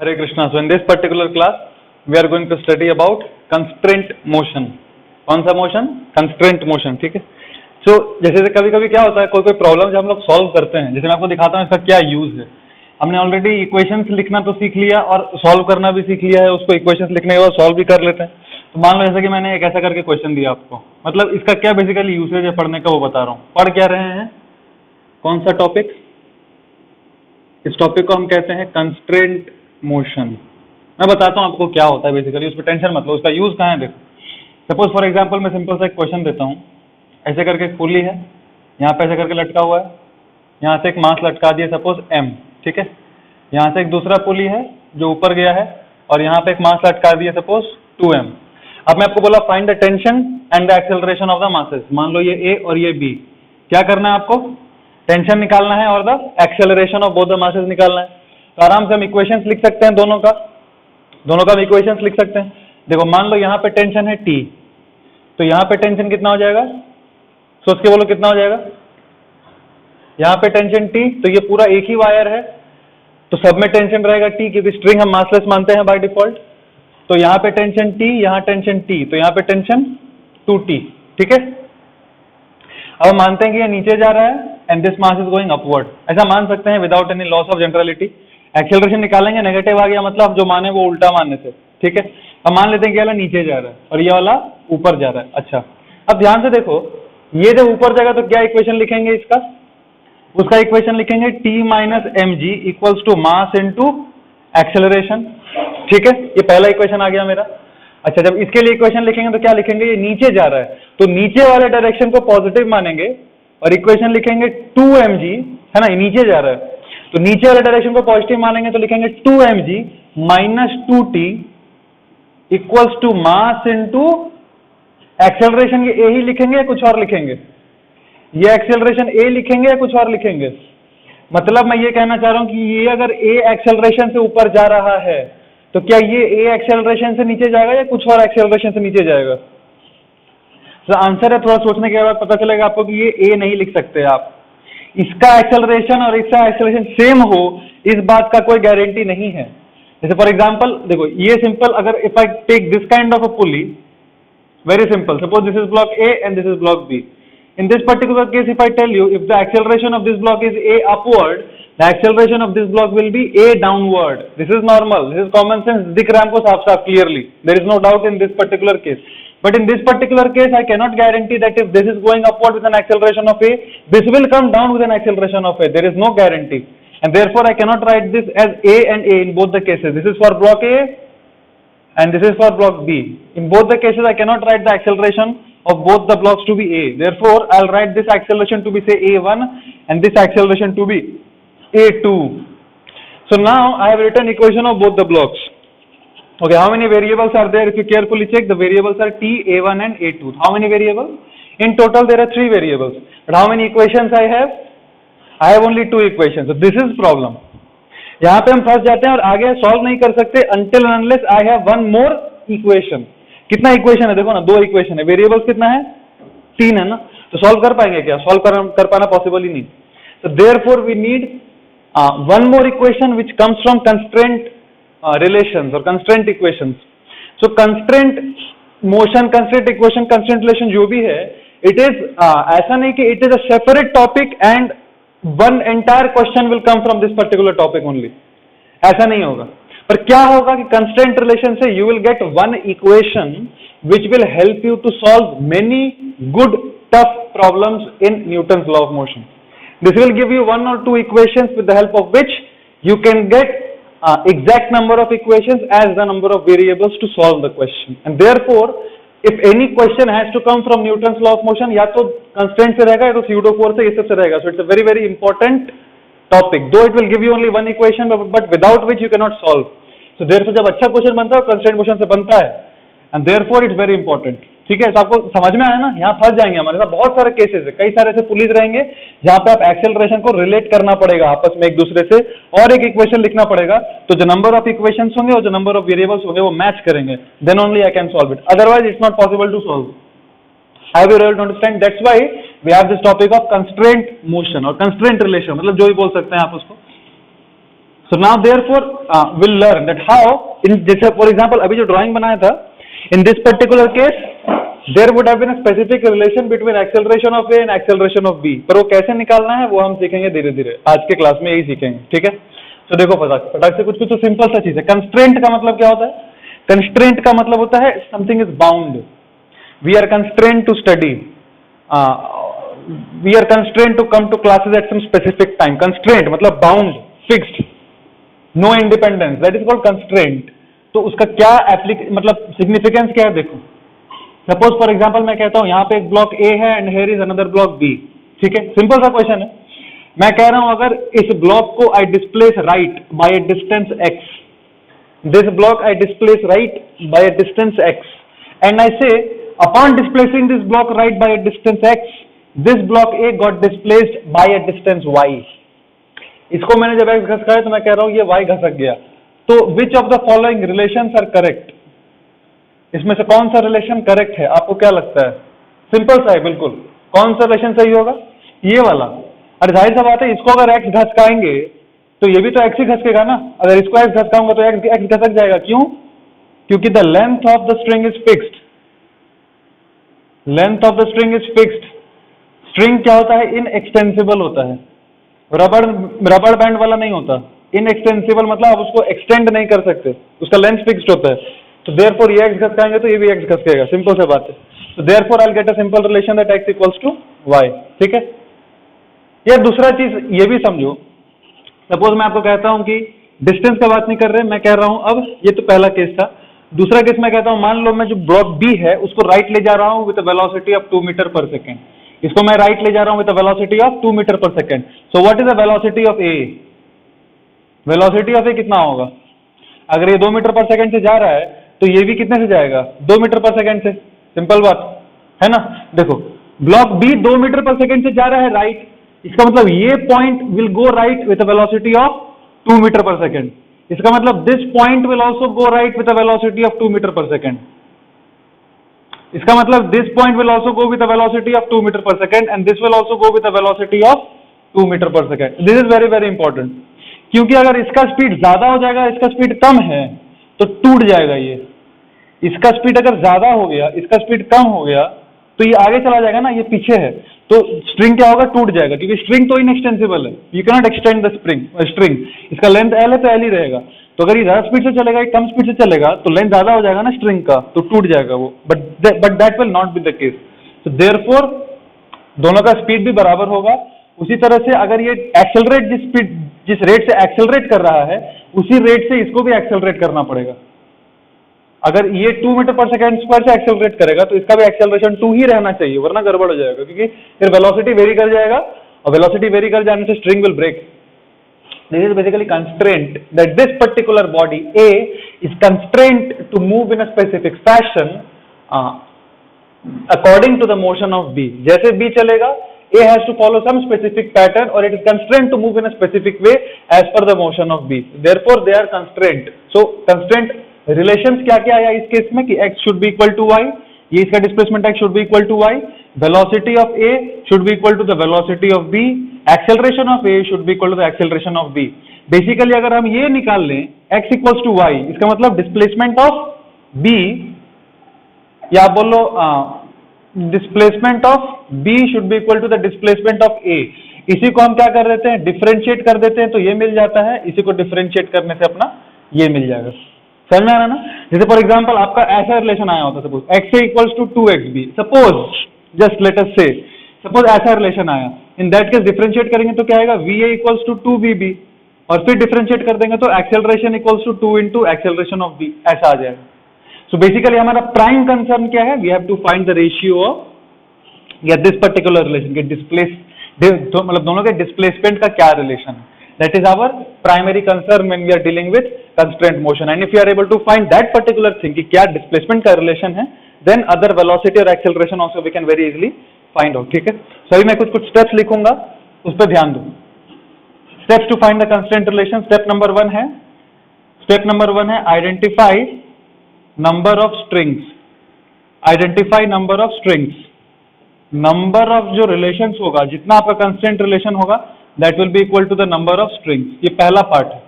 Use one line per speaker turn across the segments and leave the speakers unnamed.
Hare Krishna. So in this particular class, we are going to study about constraint motion. कौन सा motion? Constraint motion. ठीक है. So जैसे कभी कभी क्या होता है, कोई कोई प्रॉब्लम जब हम लोग सॉल्व करते हैं, जैसे मैं आपको दिखाता हूँ इसका क्या यूज है. हमने ऑलरेडी इक्वेशंस लिखना तो सीख लिया और सॉल्व करना भी सीख लिया है. उसको इक्वेशंस लिखने के बाद सॉल्व भी कर लेते हैं. तो मान लो जैसे कि मैंने एक ऐसा करके क्वेश्चन दिया आपको, मतलब इसका क्या बेसिकली यूसेज है पढ़ने का वो बता रहा हूँ. पढ़ क्या रहे हैं? कौन सा टॉपिक? इस टॉपिक को हम कहते हैं कंस्ट्रेंट मोशन. मैं बताता हूँ आपको क्या होता है बेसिकली, उस पर टेंशन मत लो. उसका यूज कहाँ है देखो. सपोज फॉर एग्जांपल मैं सिंपल सा एक क्वेश्चन देता हूँ. ऐसे करके एक पुली है, यहाँ पे ऐसे करके लटका हुआ है, यहाँ से एक मास लटका दिया सपोज m. ठीक है. यहाँ से एक दूसरा पुली है जो ऊपर गया है और यहाँ पे एक मास लटका दिया सपोज 2m. अब मैं आपको बोला find the tension and the acceleration of the masses. मान लो ये a और ये b. क्या करना है आपको? टेंशन निकालना है और the acceleration of both the masses निकालना है. तो आराम से हम इक्वेशंस लिख सकते हैं दोनों का हम इक्वेशंस लिख सकते हैं. देखो मान लो यहाँ पे टेंशन है T, तो यहाँ पे टेंशन कितना हो जाएगा? सोच के बोलो कितना हो जाएगा? यहाँ पे टेंशन T, तो ये पूरा एक ही वायर है तो सब में टेंशन रहेगा T, क्योंकि स्ट्रिंग हम मासलेस मानते हैं बाय डिफॉल्ट. तो यहाँ पे टेंशन T, यहाँ टेंशन T, तो यहाँ पे टेंशन 2T. ठीक है. अब मानते हैं कि ये नीचे जा रहा है and this mass is going upward. ऐसा मान सकते हैं without any loss of generality. Acceleration निकालेंगे, नेगेटिव आ गया मतलब जो माने वो उल्टा मानने से. ठीक है. अब मान लेते हैं कि ये वाला नीचे जा रहा है और ये वाला ऊपर जा रहा है. अच्छा, अब ध्यान से देखो, ये जब ऊपर जाएगा तो क्या इक्वेशन लिखेंगे इसका? उसका इक्वेशन लिखेंगे T minus mg equals to mass into acceleration. ठीक है. ये पहला इक्वेशन आ गया मेरा. अच्छा, जब इसके लिए इक्वेशन लिखेंगे तो क्या लिखेंगे? ये नीचे जा रहा है तो नीचे वाले डायरेक्शन को पॉजिटिव मानेंगे और इक्वेशन लिखेंगे 2mg, है ना, ये नीचे जा रहा है तो नीचे वाले डायरेक्शन को पॉजिटिव मानेंगे तो लिखेंगे 2mg minus 2t equals to mass into acceleration. ये a ही लिखेंगे या कुछ और लिखेंगे? ये एक्सेलरेशन a लिखेंगे या कुछ और लिखेंगे? मतलब मैं ये कहना चाह रहा हूं कि ये अगर a एक्सेलरेशन से ऊपर जा रहा है तो क्या ये a एक्सेलरेशन से नीचे जाएगा या कुछ और एक्सेलरेशन से नीचे जाएगा? तो आंसर है, थोड़ा सोचने के बाद पता चलेगा आपको कि ये a नहीं लिख सकते आप. इसका एक्सेलरेशन और इसका एक्सेलरेशन सेम हो इस बात का कोई गारंटी नहीं है. जैसे फॉर एग्जांपल देखो, ये सिंपल, अगर if I take this kind of a pulley, very simple, suppose this is block A and this is block B. In this particular case, if I tell you, if the acceleration of this block is A upward, the acceleration of this block will be A downward. This is normal, this is common sense. दिख रहा है हमको साफ साफ clearly. There is no doubt in this particular case. But in this particular case, I cannot guarantee that if this is going upward with an acceleration of A, this will come down with an acceleration of A. There is no guarantee. And therefore, I cannot write this as A and A in both the cases. This is for block A and this is for block B. In both the cases, I cannot write the acceleration of both the blocks to be A. Therefore, I'll write this acceleration to be say A1 and this acceleration to be A2. So now I have written equation of both the blocks. Okay, how many variables are there? If you carefully check, the variables are T, A1 and A2. How many variables? In total, there are 3 variables. But how many equations I have? I have only 2 equations. So this is problem. यहाँ पे हम फंस जाते हैं और आगे solve नहीं कर सकते until and unless I have one more equation. कितना इक्वेशन है? देखो ना, 2 इक्वेशन है. वेरिएबल्स कितना है? 3 है ना. तो सॉल्व कर पाएंगे क्या? सॉल्व कर पाना पॉसिबल ही नहीं. So therefore we need one more equation which comes from constraint relations or constraint equations. So constraint motion, constraint equation, constraint relation जो भी है, it is ऐसा नहीं कि it is a separate topic and one entire question will come from this particular topic only. ऐसा नहीं होगा. पर क्या होगा कि constraint relation से you will get one equation which will help you to solve many good tough problems in Newton's law of motion. This will give you 1 or 2 equations with the help of which you can get exact number of equations as the number of variables to solve the question. And therefore, if any question has to come from Newton's law of motion, या तो constraint से रहेगा या तो pseudo force से, ये सब से रहेगा. So it's a very very important topic. Though it will give you only one equation, but without which you cannot solve. So therefore, जब अच्छा क्वेश्चन बनता है constraint motion से बनता है, and therefore it's very important. ठीक है. तो आपको समझ में आया ना? यहाँ फंस जाएंगे. हमारे साथ बहुत सारे केसेस है, कई सारे ऐसे पुलिस रहेंगे जहाँ पे आप एक्सेलरेशन को रिलेट करना पड़ेगा आपस में एक दूसरे से और एक इक्वेशन लिखना पड़ेगा. तो जो नंबर ऑफ इक्वेशंस होंगे और जो नंबर ऑफ वेरिएबल्स होंगे वो मैच करेंगे. Then only I can solve it. Otherwise it's not possible to solve. I will able to understand. That's why we have this topic of constraint motion और constraint relation. मतलब जो भी बोल सकते हैं आप उसको. So now therefore we'll learn that how in जैसे for example अभी जो drawing बनाया था, in this particular case there would have been a specific relation between acceleration of A and acceleration of B, पर वो कैसे निकालना है वो हम सीखेंगे धीरे धीरे, आज के क्लास में यही सीखेंगे, ठीक है। तो देखो फटाक से कुछ तो सिंपल सा चीज है। कंस्ट्रेंट का मतलब क्या होता है? कंस्ट्रेंट का मतलब होता है something is bound, we are constraint to study, we are constraint to come to classes at some specific time. Constraint मतलब bound, fixed, no independence, that is called constraint. तो उसका क्या मतलब सिग्निफिकेंस क्या है देखो। सपोज फॉर एग्जांपल मैं कहता हूं यहाँ पे एक ब्लॉक ए है and here is another block B, ठीक है, सिंपल सा क्वेश्चन है। मैं कह रहा हूं अगर इस ब्लॉक को I displace right by a distance x, this block I displace right by a distance x, and I say upon displacing this block right by a distance x, this block A got displaced by a distance y। इसको मैंने जब x घसकाया तो मैं कह रहा हूं ये y घसक गया। तो which of the following relations are correct? इसमें से कौन सा रिलेशन करेक्ट है? आपको क्या लगता है? सिंपल सा है बिल्कुल, कौन सा रिलेशन सही होगा? ये वाला। अरे जाहिर सा बात है, इसको अगर x घसकाएंगे तो ये भी तो x ही घसकेगा ना। अगर इसको x घसकाऊंगा तो x घसक जाएगा। क्यों? क्योंकि the length of the string is fixed, length of the string is fixed. String क्या होता है? इनएक्सटेंसिबल होता है, रबड़ बैंड वाला नहीं होता। इनएक्सटेंसिबल मतलब आप उसको एक्सटेंड नहीं कर सकते, उसका लेंथ फिक्स्ड होता है। तो देयरफॉर ये x घसकाएंगे तो ये भी x घसकेगा, सिंपल सी बात है। तो therefore I will get a simple relation that x equals to y, ठीक है। या दूसरा चीज ये भी समझो, सपोज मैं आपको कहता हूं कि डिस्टेंस का बात नहीं कर रहे, मैं कह रहा हूं अब ये तो पहला केस था। दूसरा केस मैं कहता हूं मान लो मैं जो ब्लॉक बी है उसको राइट ले जा रहा हूं with velocity of 2 metre per second. इसको मैं राइट ले जा रहा हूं with velocity of 2 metre per second. So what is the velocity of A? Velocity of A कितना होगा? अगर ये 2 मीटर पर सेकेंड से जा रहा है तो ये भी कितने से जाएगा? 2 मीटर पर सेकेंड से। सिंपल बात है ना। देखो block B 2 metre per second से जा रहा है राइट, इसका मतलब ये point will go right with velocity of 2 metre per second. इसका मतलब this point will also go right with velocity of 2 metre per second. इसका मतलब this point will also go with velocity of 2 metre per second and this will also go with velocity of 2 metre per second. This is very very important, क्योंकि अगर इसका speed ज्यादा हो जाएगा, इसका speed कम है तो टूट जाएगा ये। इसका स्पीड अगर ज्यादा हो गया, इसका स्पीड कम हो गया तो ये आगे चला जाएगा ना, ये पीछे है, तो स्ट्रिंग क्या होगा? टूट जाएगा, क्योंकि स्ट्रिंग तो इनएक्सटेंसिबल है, you can not extend the string. इसका लेंथ एल है तो एल ही रहेगा। तो अगर ये ज्यादा स्पीड से चलेगा, ये कम स्पीड से चलेगा तो लेंथ ज्यादा हो जाएगा ना स्ट्रिंग का, तो टूट जाएगा वो। But that will not be the case. So therefore दोनों का स्पीड भी बराबर होगा। उसी तरह से अगर ये एक्सेलरेट जिस रेट से एक्सेलरेट कर रहा है उसी रेट से इसको भी एक्सेलरेट करना पड़ेगा। अगर ये 2 मीटर पर सेकेंड स्क्वायर से एक्सेलरेट करेगा तो इसका भी एक्सेलरेशन 2 ही रहना चाहिए, वरना गड़बड़ हो जाएगा, क्योंकि फिर वेलोसिटी वेरी कर जाएगा और वेलोसिटी वेरी कर जाने से string will break. This is basically constraint that this particular body A is constrained to move in a specific fashion according to the motion of B। जैसे B चलेगा A has to follow some specific pattern or it is constrained to move in a specific way as per the motion of B। Therefore they are constrained। So constraint relations क्या क्या आया इस case में कि x should be equal to y, ये इसका displacement x should be equal to y, velocity of a should be equal to the velocity of b, acceleration of a should be equal to the acceleration of b। Basically अगर हम ये निकाल लें x equals to y, इसका मतलब displacement of b, या आप बोलो displacement of b should be equal to the displacement of a। इसी को हम क्या कर देते हैं? डिफरेंशिएट कर देते हैं, तो ये मिल जाता है। इसी को डिफरेंशिएट करने से अपना ये मिल जाएगा। समझ में आ रहा ना? जैसे फॉर एग्जांपल आपका ऐसा रिलेशन आया होता, suppose x equals to 2xb, suppose just let us say, suppose ऐसा रिलेशन आया। इन दैट केस डिफरेंशिएट करेंगे तो क्या आएगा? va इक्वल्स टू 2vb, और फिर डिफरेंशिएट कर देंगे तो acceleration equals to 2 into acceleration of b, ऐसा आ जाएगा। सो बेसिकली हमारा प्राइम कंसर्न क्या है? We have to find the ratio of या दिस पर्टिकुलर रिलेशन के डिस्प्लेस, मतलब दोनों के डिस्प्लेसमेंट का क्या रिलेशन है। That is our primary concern when we are dealing with constraint motion, and if you are able to find that particular thing कि क्या displacement का relation है, then other velocity और acceleration also we can very easily find out। ठीक है, so अभी मैं कुछ steps लिखूंगा, उस पर ध्यान दो। Steps to find the constraint relation। Step number 1 है identify number of strings। identify number of strings, number of जो relations होगा, जितना आपका constraint relation होगा that will be equal to the number of strings। ये पहला पार्ट है।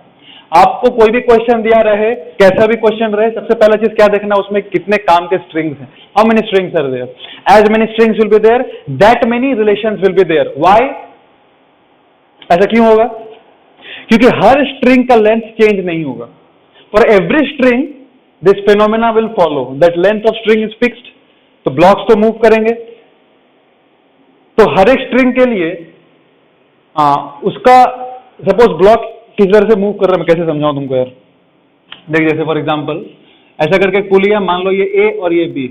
आपको कोई भी क्वेश्चन दिया रहे, कैसा भी क्वेश्चन रहे, सबसे पहला चीज क्या देखना है, उसमें कितने काम के स्ट्रिंग्स हैं, how many strings are there, as many strings will be there, that many relations will be there. Why? ऐसा क्यों होगा? क्योंकि हर स्ट्रिंग का लेंथ चेंज नहीं होगा। For every string this phenomena will follow, that length of string is fixed. तो blocks तो मूव करेंगे, तो हर एक स्ट्रिंग के लिए उसका सपोज ब्लॉक किस तरह से मूव कर रहा है, मैं कैसे समझाऊं तुमको यार। देख, जैसे फॉर एग्जांपल ऐसा करके पुल लिया, मान लो ये ए और ये बी,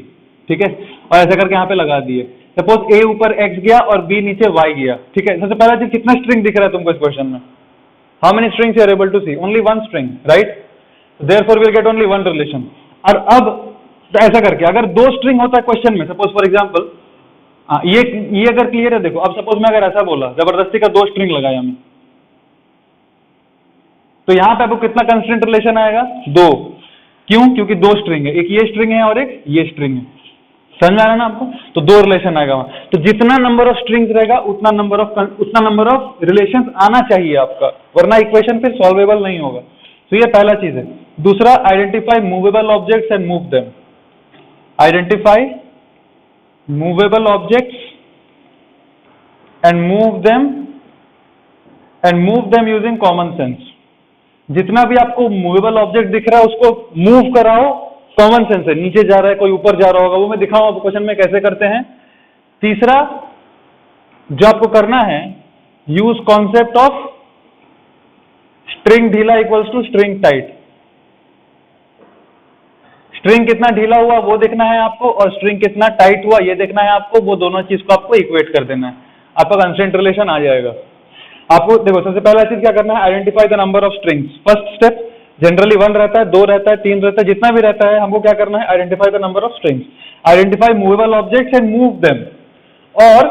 ठीक है, और ऐसा करके यहाँ पे लगा दिए। सपोज ए ऊपर एक्स गया और बी नीचे वाई गया, ठीक है। सबसे पहला चीज, कितना स्ट्रिंग दिख रहा है तुमको इस क्वेश्चन में? How many strings you are able to see? Only one string, right? Therefore will get only one relation. और अब ऐसा करके अगर दो स्ट्रिंग होता है क्वेश्चन में, सपोज फॉर एग्जाम्पल ये अगर क्लियर है, देखो अब सपोज मैं अगर ऐसा बोला, जबरदस्ती का दो स्ट्रिंग लगाया मैं, तो यहां पे आपको कितना कंस्ट्रेंट रिलेशन आएगा? दो। क्यों? क्योंकि दो स्ट्रिंग है, एक ये स्ट्रिंग है और एक ये स्ट्रिंग है। समझ में आ रहा है ना आपको? तो दो रिलेशन आएगा वहां। तो जितना नंबर ऑफ स्ट्रिंग्स रहेगा उतना नंबर ऑफ रिलेशंस आना चाहिए आपका, वरना इक्वेशन फिर सॉल्वेबल नहीं होगा। तो ये पहला चीज है। दूसरा, identify movable objects and move them. Identify movable objects and move them using common sense. जितना भी आपको मूवेबल ऑब्जेक्ट दिख रहा है उसको मूव कराओ कॉमन सेंस से। नीचे जा रहा है, कोई ऊपर जा रहा होगा, वो मैं दिखाऊं आपको क्वेश्चन में कैसे करते हैं। तीसरा जो आपको करना है, यूज कॉन्सेप्ट ऑफ स्ट्रिंग ढीला equals to string tight. String कितना ढीला हुआ वो देखना है आपको, और स्ट्रिंग कितना टाइट हुआ ये देखना है आपको। वो दोनों चीज को आपको इक्वेट कर देना है, आपका कंस्ट्रेंट रिलेशन आ जाएगा। आपको देखो, सबसे पहला चीज क्या करना है, identify the number of strings. First step, generally 1 रहता है, 2 रहता है, 3 रहता है, जितना भी रहता है, हमको क्या करना है, identify the number of strings, identify movable objects and move them. और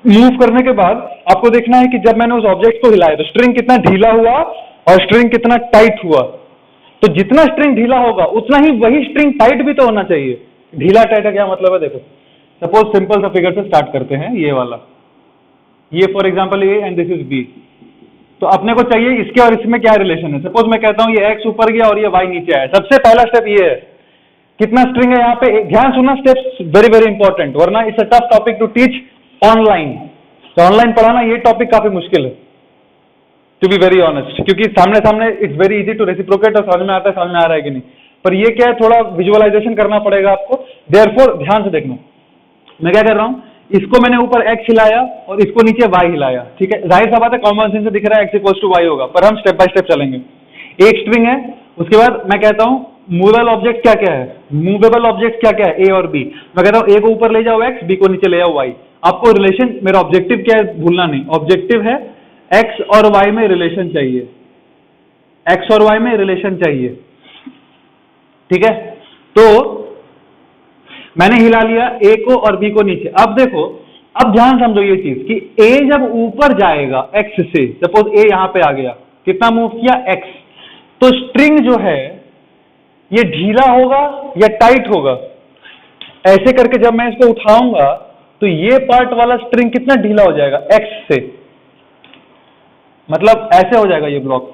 मूव करने के बाद आपको देखना है कि जब मैंने उस ऑब्जेक्ट को हिलाया तो स्ट्रिंग कितना ढीला हुआ और स्ट्रिंग कितना टाइट हुआ। तो जितना स्ट्रिंग ढीला होगा उतना ही वही स्ट्रिंग टाइट भी तो होना चाहिए। ढीला टाइट का क्या मतलब है, देखो सपोज सिंपल सा फिगर से स्टार्ट करते हैं। ये वाला, ये for example A and this is B. तो अपने को चाहिए इसके और इसमें क्या रिलेशन है। सपोज मैं कहता हूं ये एक्स ऊपर गया और ये वाई नीचे आया। सबसे पहला स्टेप ये है, कितना स्ट्रिंग है यहाँ पे, ध्यान सुनना, स्टेप्स वेरी वेरी इंपॉर्टेंट, वरना it's a tough topic to teach online. तो ऑनलाइन पढ़ाना ये टॉपिक काफी मुश्किल है, टू बी वेरी ऑनेस्ट, क्योंकि सामने सामने it's very easy to reciprocate और समझ में आता है, समझ में आ रहा है कि नहीं। पर ये क्या है, थोड़ा विजुअलाइजेशन करना पड़ेगा आपको। देयरफॉर ध्यान से देखना, मैं क्या कर रहा हूं, इसको मैंने ऊपर x हिलाया और इसको नीचे y हिलाया, ठीक है। जाहिर सा बात है, कॉमन सेंस से दिख रहा है x इक्वल्स टू y होगा, पर हम स्टेप बाय स्टेप चलेंगे। एक स्ट्रिंग है, उसके बाद मैं कहता हूं मूवेबल ऑब्जेक्ट क्या क्या है, मूवेबल ऑब्जेक्ट क्या क्या है, a और b। मैं कहता हूं a को ऊपर ले जाओ x, b को नीचे ले जाओ y। आपको रिलेशन, मेरा ऑब्जेक्टिव क्या है भूलना नहीं, ऑब्जेक्टिव है x और y में रिलेशन चाहिए, x और y में रिलेशन चाहिए, ठीक है। तो मैंने हिला लिया a को और b को नीचे। अब देखो, अब ध्यान समझो ये चीज कि a जब ऊपर जाएगा x से, सपोज a यहां पे आ गया, कितना मूव किया x, तो स्ट्रिंग जो है ये ढीला होगा या टाइट होगा। ऐसे करके जब मैं इसको उठाऊंगा तो ये पार्ट वाला स्ट्रिंग कितना ढीला हो जाएगा x से, मतलब ऐसे हो जाएगा ये ब्लॉक।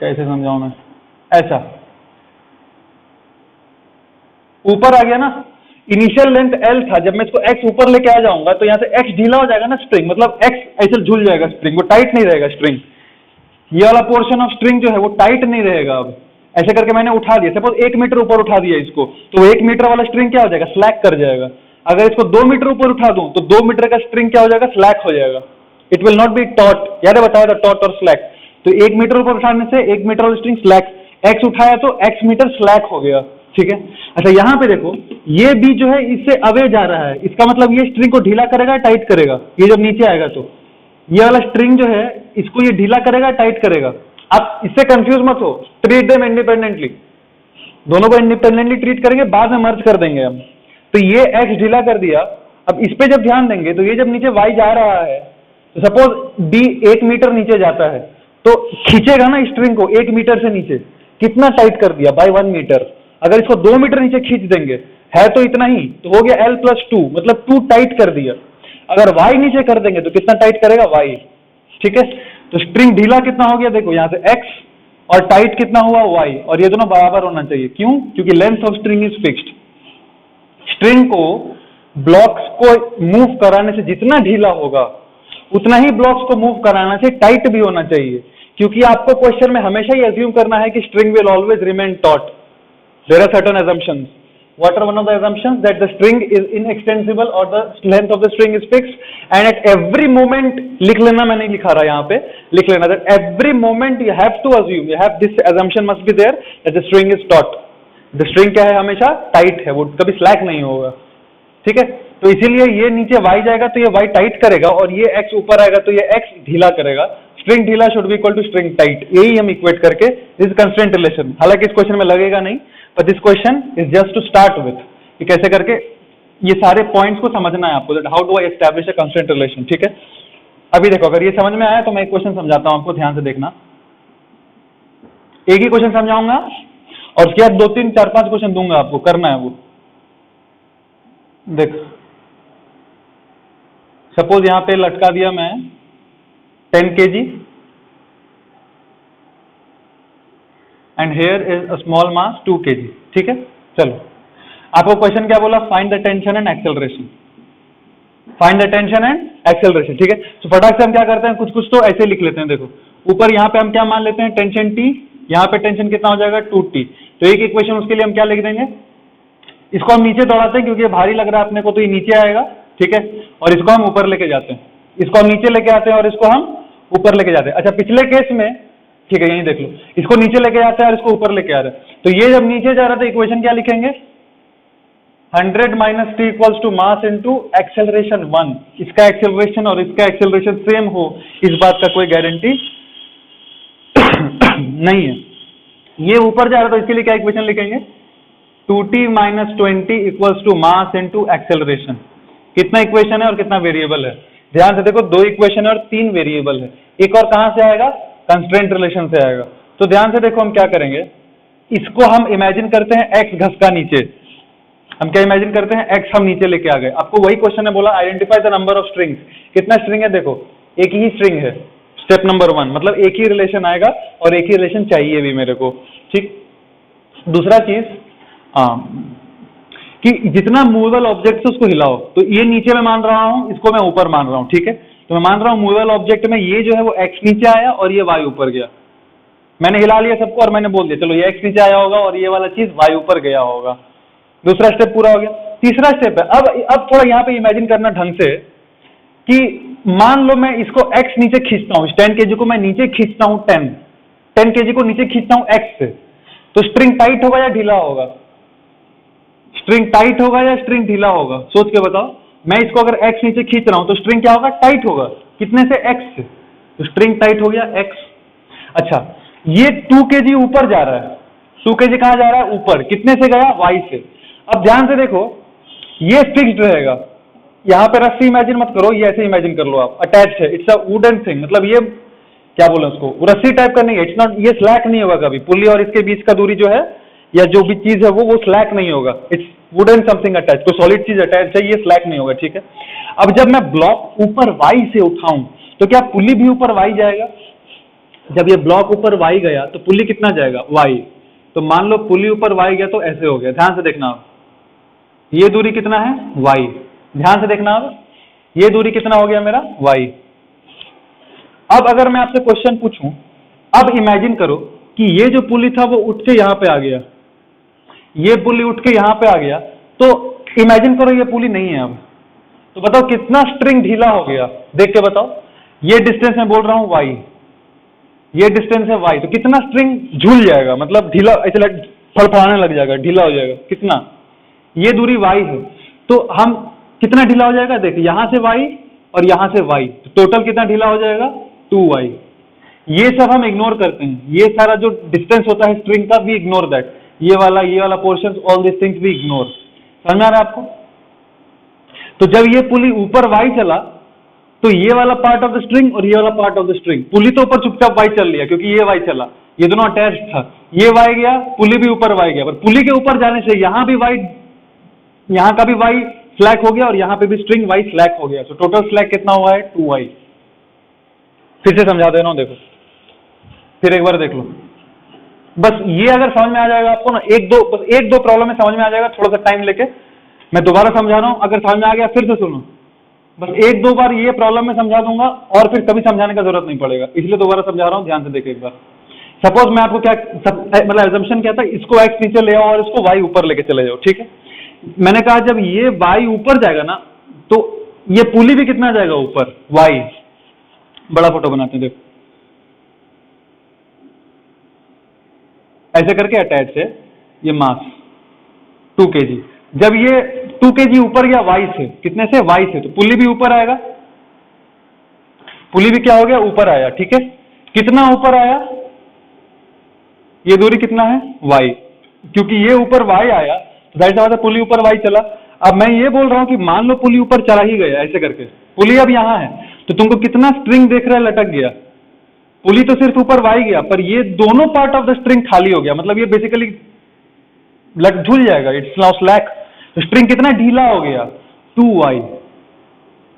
कैसे समझाऊं मैं, ऐसा ऊपर आ गया ना, इनिशियल लेंथ L था, जब मैं इसको x ऊपर लेके आ जाऊंगा तो यहां से x ढीला हो जाएगा ना स्ट्रिंग, मतलब x ऐसे झूल जाएगा स्ट्रिंग, वो टाइट नहीं रहेगा स्ट्रिंग। ये वाला पोर्शन ऑफ स्ट्रिंग जो है वो टाइट नहीं रहेगा। अब ऐसे करके मैंने उठा दिया, सपोज 1 मीटर ऊपर उठा दिया इसको, तो 1 मीटर वाला स्ट्रिंग क्या हो जाएगा, स्लैक कर जाएगा। अगर इसको 2 मीटर ऊपर उठा दूं तो 2 मीटर का स्ट्रिंग क्या हो जाएगा, स्लैक हो जाएगा। It will not be taught, याद है बताया था टॉट और स्लैक। तो 1 मीटर ऊपर उठाने से 1 मीटर वाला स्ट्रिंग स्लैक, x उठाया तो x मीटर स्लैक हो गया, ठीक है। अच्छा यहां पे देखो, ये भी जो है इससे अवे जा रहा है, इसका मतलब ये स्ट्रिंग को ढीला करेगा टाइट करेगा। ये जब नीचे आएगा तो ये वाला स्ट्रिंग जो है इसको ये ढीला करेगा टाइट करेगा। आप इससे कंफ्यूज मत हो, ट्रीट देम इंडिपेंडेंटली, दोनों को इंडिपेंडेंटली ट्रीट करेंगे, बाद में मर्ज कर देंगे हम। तो ये x ढीला कर दिया, अब इस पे जब ध्यान देंगे तो ये जब नीचे y जा रहा है, तो सपोज b 1 मीटर नीचे जाता है तो खींचेगा ना स्ट्रिंग को 1 मीटर से नीचे, कितना टाइट कर दिया, बाय 1 मीटर। अगर इसको 2 मीटर नीचे खींच देंगे, है तो इतना ही, तो हो गया L+2, मतलब 2 टाइट कर दिया। अगर y नीचे कर देंगे तो कितना टाइट करेगा y, ठीक है। तो स्ट्रिंग ढीला कितना हो गया, देखो यहाँ से x और टाइट कितना हुआ y, और ये दोनों बराबर होना चाहिए। क्यों? क्योंकि length of string is fixed. String को ब्लॉक्स को मूव कराने से जितना ढीला होगा उतना ही ब्लॉक्स को मूव कराना से टाइट भी होना चाहिए, क्योंकि आपको क्वेश्चन में हमेशा ही अज्यूम करना है कि string will always remain taut. There are certain assumptions. What are one of the assumptions? That the string is inextensible or the length of the string is fixed, and at every moment, लिख लेना, मैं नहीं लिखा रहा यहाँ पे, लिख लेना, that every moment you have to assume, you have this assumption must be there that the string is taut. The string क्या है, हमेशा टाइट है, वो कभी स्लैक नहीं होगा, ठीक है। तो इसीलिए ये नीचे y जाएगा तो ये y टाइट करेगा, और ये x ऊपर आएगा तो ये x ढीला करेगा। स्ट्रिंग ढीला should be equal to string tight, यही हम इक्वेट करके दिस कंस्ट्रेंट रिलेशन। हालांकि इस क्वेश्चन में लगेगा नहीं, but this question is just to start with कि कैसे करके ये सारे पॉइंट्स को समझना है आपको, that how do I establish a constraint relation, ठीक है। अभी देखो, अगर ये समझ में आया तो मैं एक क्वेश्चन समझाता हूं आपको, ध्यान से देखना। एक ही क्वेश्चन समझाऊंगा और उसके बाद 2 3 4 5 क्वेश्चन दूंगा आपको, करना है वो। देख, सपोज यहां पे लटका दिया मैं 10 kg and here is a small mass 2 kg, ठीक है। चलो, आपको क्वेश्चन क्या बोला, find the tension and acceleration, find the tension and acceleration, ठीक है। तो फटाक से हम क्या करते हैं, कुछ कुछ तो ऐसे लिख लेते हैं। देखो, ऊपर यहाँ पे हम क्या मान लेते हैं, टेंशन T, यहाँ पे टेंशन कितना हो जाएगा 2T। तो एक इक्वेशन उसके लिए हम क्या लिख देंगे, इसको हम नीचे दौड़ाते हैं क्योंकि ये भारी लग रहा है अपने को, तो ये नीचे आएगा, ठीक है, और इसको हम ऊपर लेके जाते हैं, इसको हम नीचे लेके आते हैं और इसको हम ऊपर लेके जाते हैं। अच्छा, पिछले केस में, ठीक है, यहीं देख लो, इसको नीचे लेके आते हैं और इसको ऊपर लेके आ रहे हैं, तो ये जब नीचे जा रहा है तो इक्वेशन क्या लिखेंगे, 100 - t equals to mass into acceleration 1। इसका एक्सेलरेशन और इसका एक्सेलरेशन सेम हो, इस बात का कोई गारंटी नहीं है। ये ऊपर जा रहा है तो इसके लिए क्या इक्वेशन लिखेंगे, 2t - 20 equals to mass into acceleration. कितना इक्वेशन है और कितना वेरिएबल है, ध्यान से देखो, 2 इक्वेशन है और 3 वेरिएबल है। एक और कहां से आएगा, कंस्ट्रेंट रिलेशन से आएगा। तो ध्यान से देखो, हम क्या करेंगे, इसको हम इमेजिन करते हैं x घसका नीचे, हम क्या इमेजिन करते हैं, x हम नीचे लेके आ गए। आपको वही क्वेश्चन है, बोला identify the number of strings, कितना स्ट्रिंग है, देखो एक ही स्ट्रिंग है, स्टेप नंबर 1, मतलब एक ही रिलेशन आएगा और एक ही रिलेशन चाहिए भी मेरे को, ठीक। दूसरा चीज कि जितना मूवेबल ऑब्जेक्ट है उसको हिलाओ, तो ये नीचे मैं मान रहा हूं, इसको मैं ऊपर मान रहा हूं, ठीक है। तो मैं मान रहा हूं मूवेबल ऑब्जेक्ट में ये जो है वो x नीचे आया और ये y ऊपर गया। मैंने हिला लिया सबको और मैंने बोल दिया चलो ये x नीचे आया होगा और ये वाला चीज y ऊपर गया होगा। दूसरा स्टेप पूरा हो गया। तीसरा स्टेप है, अब थोड़ा यहाँ पे इमेजिन करना ढंग से कि मान लो मैं इसको x नीचे खींचता हूँ, 10 kg को मैं नीचे खींचता हूँ, 10 kg को नीचे खींचता हूँ x से, तो स्ट्रिंग टाइट होगा या ढीला होगा, स्ट्रिंग टाइट होगा या स्ट्रिंग ढीला होगा, सोच के बताओ। मैं इसको अगर x नीचे खींच रहा हूं तो स्ट्रिंग क्या होगा, टाइट होगा, कितने से, x से, तो स्ट्रिंग टाइट हो गया x। अच्छा, ये 2 kg ऊपर जा रहा है, 2 kg कहां जा रहा है, ऊपर, कितने से गया, y से। अब ध्यान से देखो, ये फिक्स्ड रहेगा, यहां पे रस्सी इमेजिन मत करो, ये ऐसे इमेजिन कर लो आप, अटैच्ड है, इट्स अ वुडन थिंग, मतलब ये क्या बोले उसको, रस्सी टाइप का नहीं है, इट्स नॉट, ये स्लैक नहीं होगा कभी, पुल्ली और इसके बीच का दूरी जो है या जो भी चीज है वो स्लैक नहीं होगा, इट्स वुडन समथिंग अटैच, कोई सॉलिड चीज अटैच है, ये स्लैक नहीं होगा, ठीक है। अब जब मैं ब्लॉक ऊपर y से उठाऊं तो क्या पुल्ली भी ऊपर y जाएगा, जब ये ब्लॉक ऊपर y गया तो पुल्ली कितना जाएगा, y। तो मान लो पुल्ली ऊपर y गया तो ऐसे हो गया, ध्यान से देखना, ये दूरी कितना है, y, ध्यान से देखना, अब ये दूरी कितना हो गया मेरा, y। अब अगर मैं आपसे क्वेश्चन पूछूं, अब इमेजिन करो कि ये जो पुल्ली था वो उठ के यहां पे आ गया, ये पुल्ली उठ के यहां पे आ गया, तो इमेजिन करो ये पुल्ली नहीं है अब, तो बताओ कितना स्ट्रिंग ढीला हो गया, देख के बताओ। ये डिस्टेंस मैं बोल रहा हूं y, ये डिस्टेंस है y, तो कितना स्ट्रिंग झूल जाएगा, मतलब ढीला ऐसे फड़फड़ाने लग जाएगा, ढीला हो जाएगा, कितना, ये दूरी y है, तो हम कितना ढीला हो जाएगा, देखिए यहां से y और यहां से y, तो टोटल कितना ढीला हो जाएगा, 2y। ये सब हम इग्नोर करते हैं, ये सारा जो डिस्टेंस होता है स्ट्रिंग का, वी इग्नोर दैट, ये वाला portion, all this things we ignore. समझ आ रहा है आपको। तो जब ये पुली ऊपर y चला तो ये वाला पार्ट ऑफ द स्ट्रिंग और ये वाला पार्ट ऑफ द स्ट्रिंग, पुली तो ऊपर चुपचाप y चल लिया क्योंकि ये y चला, ये दोनों अटैच था, ये y गया, पुली भी ऊपर y गया, पर पुली के ऊपर जाने से यहाँ भी y, यहाँ का भी y स्लैक हो गया और यहाँ पे भी स्ट्रिंग y स्लैक हो गया, तो टोटल स्लैक कितना हुआ है, 2y। फिर से समझा दे रहा हूं, देखो फिर एक बार देख लो। बस ये अगर समझ में आ जाएगा आपको ना, बस एक दो प्रॉब्लम में समझ में आ जाएगा, थोड़ा सा टाइम लेके मैं दोबारा समझा रहा हूं, अगर समझ में आ गया फिर से सुनो। बस एक दो बार ये प्रॉब्लम में समझा दूंगा और फिर कभी समझाने का जरूरत नहीं पड़ेगा, इसलिए दोबारा समझा रहा हूं, ध्यान से देखिए एक बार। सपोज मैं आपको क्या मतलब एजम्पशन क्या था, इसको x नीचे ले आओ और इसको y ऊपर लेके चले जाओ, ठीक है। मैंने कहा जब ये y ऊपर जाएगा ना, तो ये पुली भी कितना जाएगा ऊपर, y। बड़ा फोटो बनाते हैं, देखो ऐसे करके अटैच है ये मास 2 kg। जब ये 2 kg ऊपर गया y से, कितने से, y से, तो पुली भी ऊपर आएगा, पुली भी क्या हो गया, ऊपर आया, ठीक है। कितना ऊपर आया, ये दूरी कितना है, y, क्योंकि ये ऊपर y आया तो जाहिर सी बात है पुली ऊपर y चला। अब मैं ये बोल रहा हूं कि मान लो पुली ऊपर चला ही गया, ऐसे करके पुली अब यहां है, तो तुमको कितना स्ट्रिंग देख रहा है, लटक गया। पुली तो सिर्फ ऊपर y गया, पर ये दोनों पार्ट ऑफ द स्ट्रिंग खाली हो गया, मतलब ये बेसिकली झूल जाएगा, इट्स नाउ स्लैक। तो स्ट्रिंग कितना ढीला हो गया, 2y,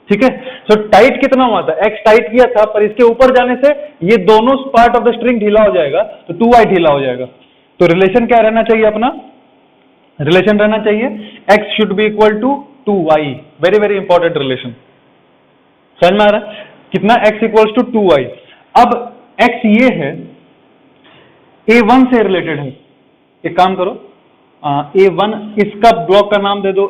ठीक है। सो टाइट कितना हुआ था, x टाइट किया था, पर इसके ऊपर जाने से ये दोनों पार्ट ऑफ द स्ट्रिंग ढीला हो जाएगा, तो 2y ढीला हो जाएगा। तो रिलेशन क्या रहना चाहिए अपना, रिलेशन रहना चाहिए x should be equal to 2y, very very important relation. समझ में आ रहा है, कितना, x इक्वल्स टू 2y। अब x ये है, a1 से रिलेटेड है, एक काम करो, a1 इसका ब्लॉक का नाम दे दो,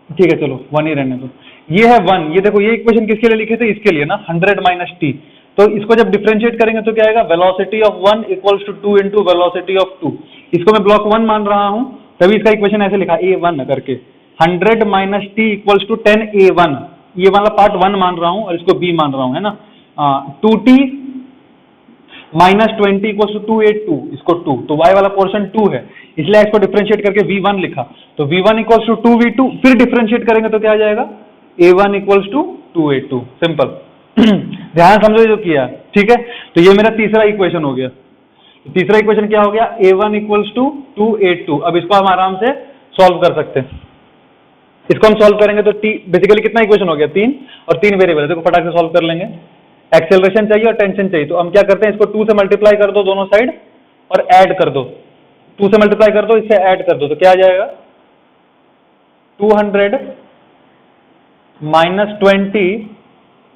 ठीक है चलो 1 ही रहने दो। ये है 1, ये देखो ये इक्वेशन किसके लिए लिखे थे, इसके लिए ना, 100 माइनस t। तो इसको जब डिफरेंशिएट करेंगे तो क्या आएगा, velocity of 1 equals to 2 into velocity of 2। इसको मैं ब्लॉक 1 मान रहा हूं, तभी इसका इक्वेशन ऐसे लिखा a1 करके, 100 minus T equals to 10a1, ये वाला पार्ट 1 मान रहा हूं और इसको b मान रहा हूं, है ना। 2t माइनस 20 इक्वल्स टू 282, इसको 2, तो y वाला पोर्शन 2 है, इसलिए इसको डिफरेंशिएट करके v1 लिखा। तो v1 इक्वल्स टू 2v2, फिर डिफरेंशिएट करेंगे तो क्या आ जाएगा, a1 इक्वल्स टू 282, सिंपल। ध्यान समझो जो किया, ठीक है। तो ये मेरा तीसरा इक्वेशन हो गया। तो तीसरा इक्वेशन क्या हो गया, a1 इक्वल्स टू 282। अब इसको हम आराम से सॉल्व कर सकते हैं, इसको हम सॉल्व करेंगे तो बेसिकली कितना इक्वेशन हो गया, 3, और 3 वेरिएबल है, देखो फटाक से सॉल्व कर लेंगे। एक्सेलरेशन चाहिए और टेंशन चाहिए, तो हम क्या करते हैं, इसको 2 से मल्टीप्लाई कर दो दोनों साइड और ऐड कर दो, 2 से मल्टीप्लाई कर दो, इससे ऐड कर दो, तो क्या आ जाएगा, 200 minus 20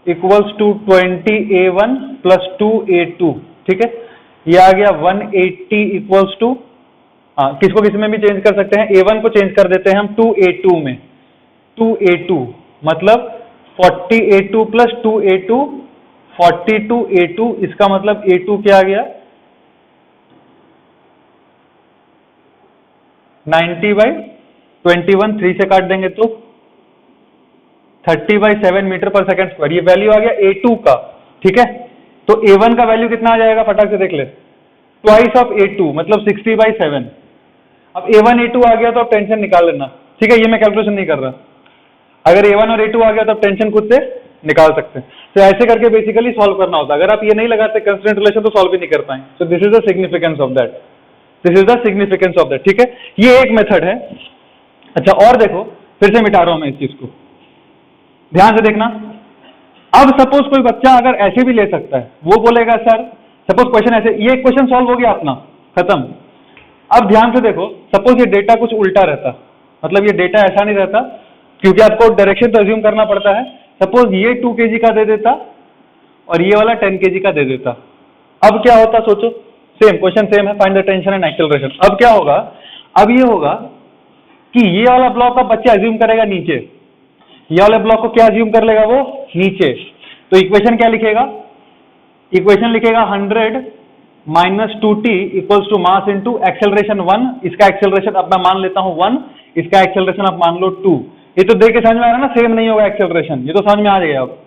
equals to 20a1 plus 2a2, ठीक है। ये आ गया 180 इक्वल्स टू, किसको किसी में भी चेंज कर सकते हैं, a1 को चेंज कर देते हैं हम 2a2 में, 2a2 मतलब 40a2 प्लस 2a2, 42a2, इसका मतलब a2 क्या आ गया, 90/21, 3 से काट देंगे तो 30/7 मीटर पर सेकंड स्क्वायर, ये वैल्यू आ गया a2 का, ठीक है। तो a1 का वैल्यू कितना आ जाएगा, फटाक से देख ले, ट्वाइस ऑफ a2 मतलब 60/7। अब a1 a2 आ गया तो अब टेंशन निकाल लेना, ठीक है, ये मैं कैलकुलेशन नहीं कर रहा, अगर a1 और a2 आ गया तो टेंशन खुद से निकाल सकते हैं। तो ऐसे करके बेसिकली सॉल्व करना होता है, अगर आप ये नहीं लगाते कंस्ट्रेंट रिलेशन तो सॉल्व भी नहीं कर पाएंगे। So this is the significance of that, this is the significance of that, ठीक है, ये एक मेथड है। अच्छा और देखो, फिर से मिटा रहा हूं मैं इस चीज को, ध्यान से देखना। अब सपोज कोई बच्चा अगर ऐसे भी ले सकता है, वो बोलेगा सर सपोज क्वेश्चन ऐसे, ये क्वेश्चन सॉल्व हो गया अपना, खत्म। अब ध्यान से देखो, सपोज ये डेटा कुछ उल्टा रहता, मतलब ये डेटा ऐसा नहीं रहता, क्योंकि आपको डायरेक्शन तो अज्यूम करना पड़ता है। सपोज ये 2 kg का दे देता और ये वाला 10 kg का दे देता, अब क्या होता सोचो, सेम क्वेश्चन सेम है, find the tension and acceleration. अब क्या होगा, अब ये होगा कि ये वाला ब्लॉक का बच्चा अज्यूम करेगा नीचे, ये वाले ब्लॉक को क्या अज्यूम कर लेगा, वो नीचे। तो इक्वेशन क्या लिखेगा, इक्वेशन लिखेगा 100 minus 2t equals to mass into acceleration 1, इसका एक्सेलरेशन अब मैं मान लेता हूं 1, इसका एक्सेलरेशन आप मान लो 2। ये तो देख के समझ में आ रहा है ना, सेम नहीं होगा एक्सेलरेशन, ये तो समझ में आ जाएगा। अब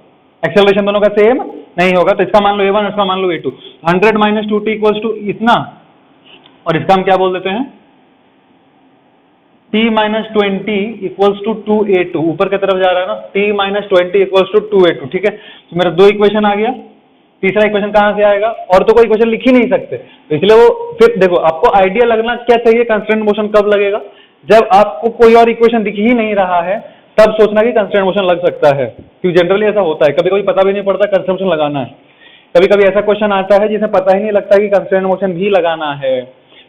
एक्सेलरेशन दोनों का सेम नहीं होगा, तो इसका मान लो a1, इसका मान लो a2। 100 minus 2t equals to इतना, और इसका हम क्या बोल देते हैं, t minus 20 equals to 2a2, ऊपर की तरफ जा रहा है ना, t minus 20 equals to 2a2, ठीक है। तो मेरा 2 इक्वेशन आ गया, तीसरा इक्वेशन कहां से आएगा, और तो कोई इक्वेशन लिख ही नहीं सकते, तो इसलिए वो फिर देखो आपको आइडिया लगना क्या चाहिए, कंस्ट्रेंट मोशन कब लगेगा, जब आपको कोई और इक्वेशन दिख ही नहीं रहा है, तब सोचना कि कंस्ट्रेंट मोशन लग सकता है, क्योंकि जनरली ऐसा होता है, कभी कभी पता भी नहीं पड़ता कंस्ट्रेंट मोशन लगाना है। कभी कभी ऐसा क्वेश्चन आता है जिसे पता ही नहीं लगता कि कंस्ट्रेंट मोशन भी लगाना है।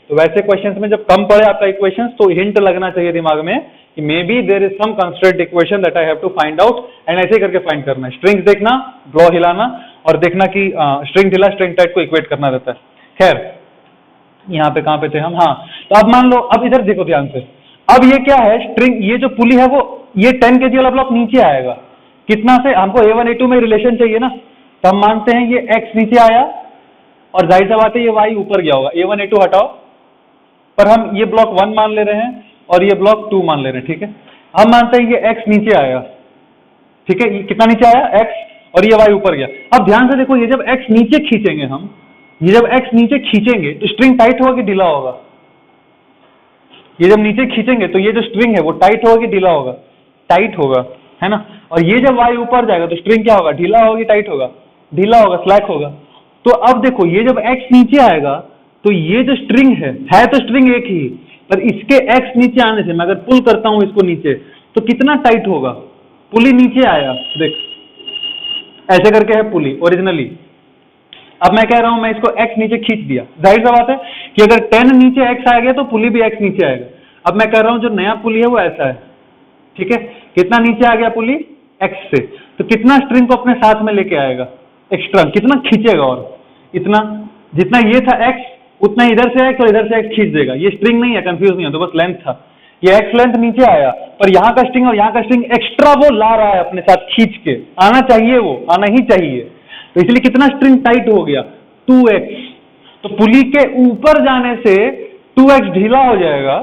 तो वैसे क्वेश्चंस में जब कम पड़े आपका इक्वेशंस तो हिंट लगना चाहिए दिमाग में कि may be there is some constraint equation that I have to find out, and ऐसे करके फाइंड करना है। स्ट्रिंग्स देखना, ब्लॉ हिलाना और देखना कि स्ट्रिंग ढीला स्ट्रिंग टाइट को इक्वेट करना रहता है। खैर यहाँ पे कहाँ पे थे हम, हाँ। तो अब मान लो, अब इधर देखो ध्यान से, अब ये क्या है, स्ट्रिंग, ये जो पुली है वो ये 10 kg वाला ब्लॉक नीचे आएगा। कितना से, हमको A1 A2 में रिलेशन चाहिए ना, तो हम मानते हैं ये x नीचे आया और जाहिर सा बात है ये y ऊपर गया होगा। A1 A2 हटाओ, पर हम ये ब्लॉक 1 मान ले रहे हैं और ये ब्लॉक 2 मान ले रहे हैं, ठीक है। हम मानते हैं ये x नीचे आया, ठीक है, ये कितना नीचे आया x, और ये y ऊपर गया। अब ध्यान से देखो, ये जब x नीचे खींचेंगे हम, ये जब x नीचे खींचेंगे तो स्ट्रिंग टाइट होगा कि ढीला होगा? ये जब नीचे खींचेंगे तो ये जो स्ट्रिंग है वो टाइट होगा कि ढीला होगा? टाइट होगा, है ना। और ये जब y ऊपर जाएगा तो स्ट्रिंग क्या होगा, ढीला होगा कि टाइट होगा? ढीला होगा, स्लैक होगा। तो अब देखो, ये जब x नीचे आएगा तो ये जो स्ट्रिंग है तो स्ट्रिंग एक ही, पर इसके x नीचे आने से मैं अगर पुल करता हूं इसको नीचे तो कितना टाइट होगा? पुली नीचे आया, देख ऐसे करके है पुली ओरिजिनली। अब मैं कह रहा हूं मैं इसको x नीचे खींच दिया, जाहिर सा बात है कि अगर 10 नीचे x आ गया तो पुली भी x नीचे आएगा। अब मैं कह रहा हूं जो नया पुली है वो ऐसा है, ठीक है। कितना नीचे आ गया पुली? x से, तो कितना स्ट्रिंग को अपने साथ में लेके आएगा? एक्स्ट्रा कितना खींचेगा? और इतना, जितना ये था x उतना इधर से x और इधर से x खींच देगा। ये स्ट्रिंग नहीं है, कंफ्यूज नहीं है, तो बस लेंथ था। ये x लेंथ नीचे आया, पर यहाँ का स्ट्रिंग और यहाँ का स्ट्रिंग एक्स्ट्रा वो ला रहा है अपने साथ खींच के, आना चाहिए, वो आना ही चाहिए। तो इसलिए कितना स्ट्रिंग टाइट हो गया? 2x। तो पुली के ऊपर जाने से 2x ढीला हो जाएगा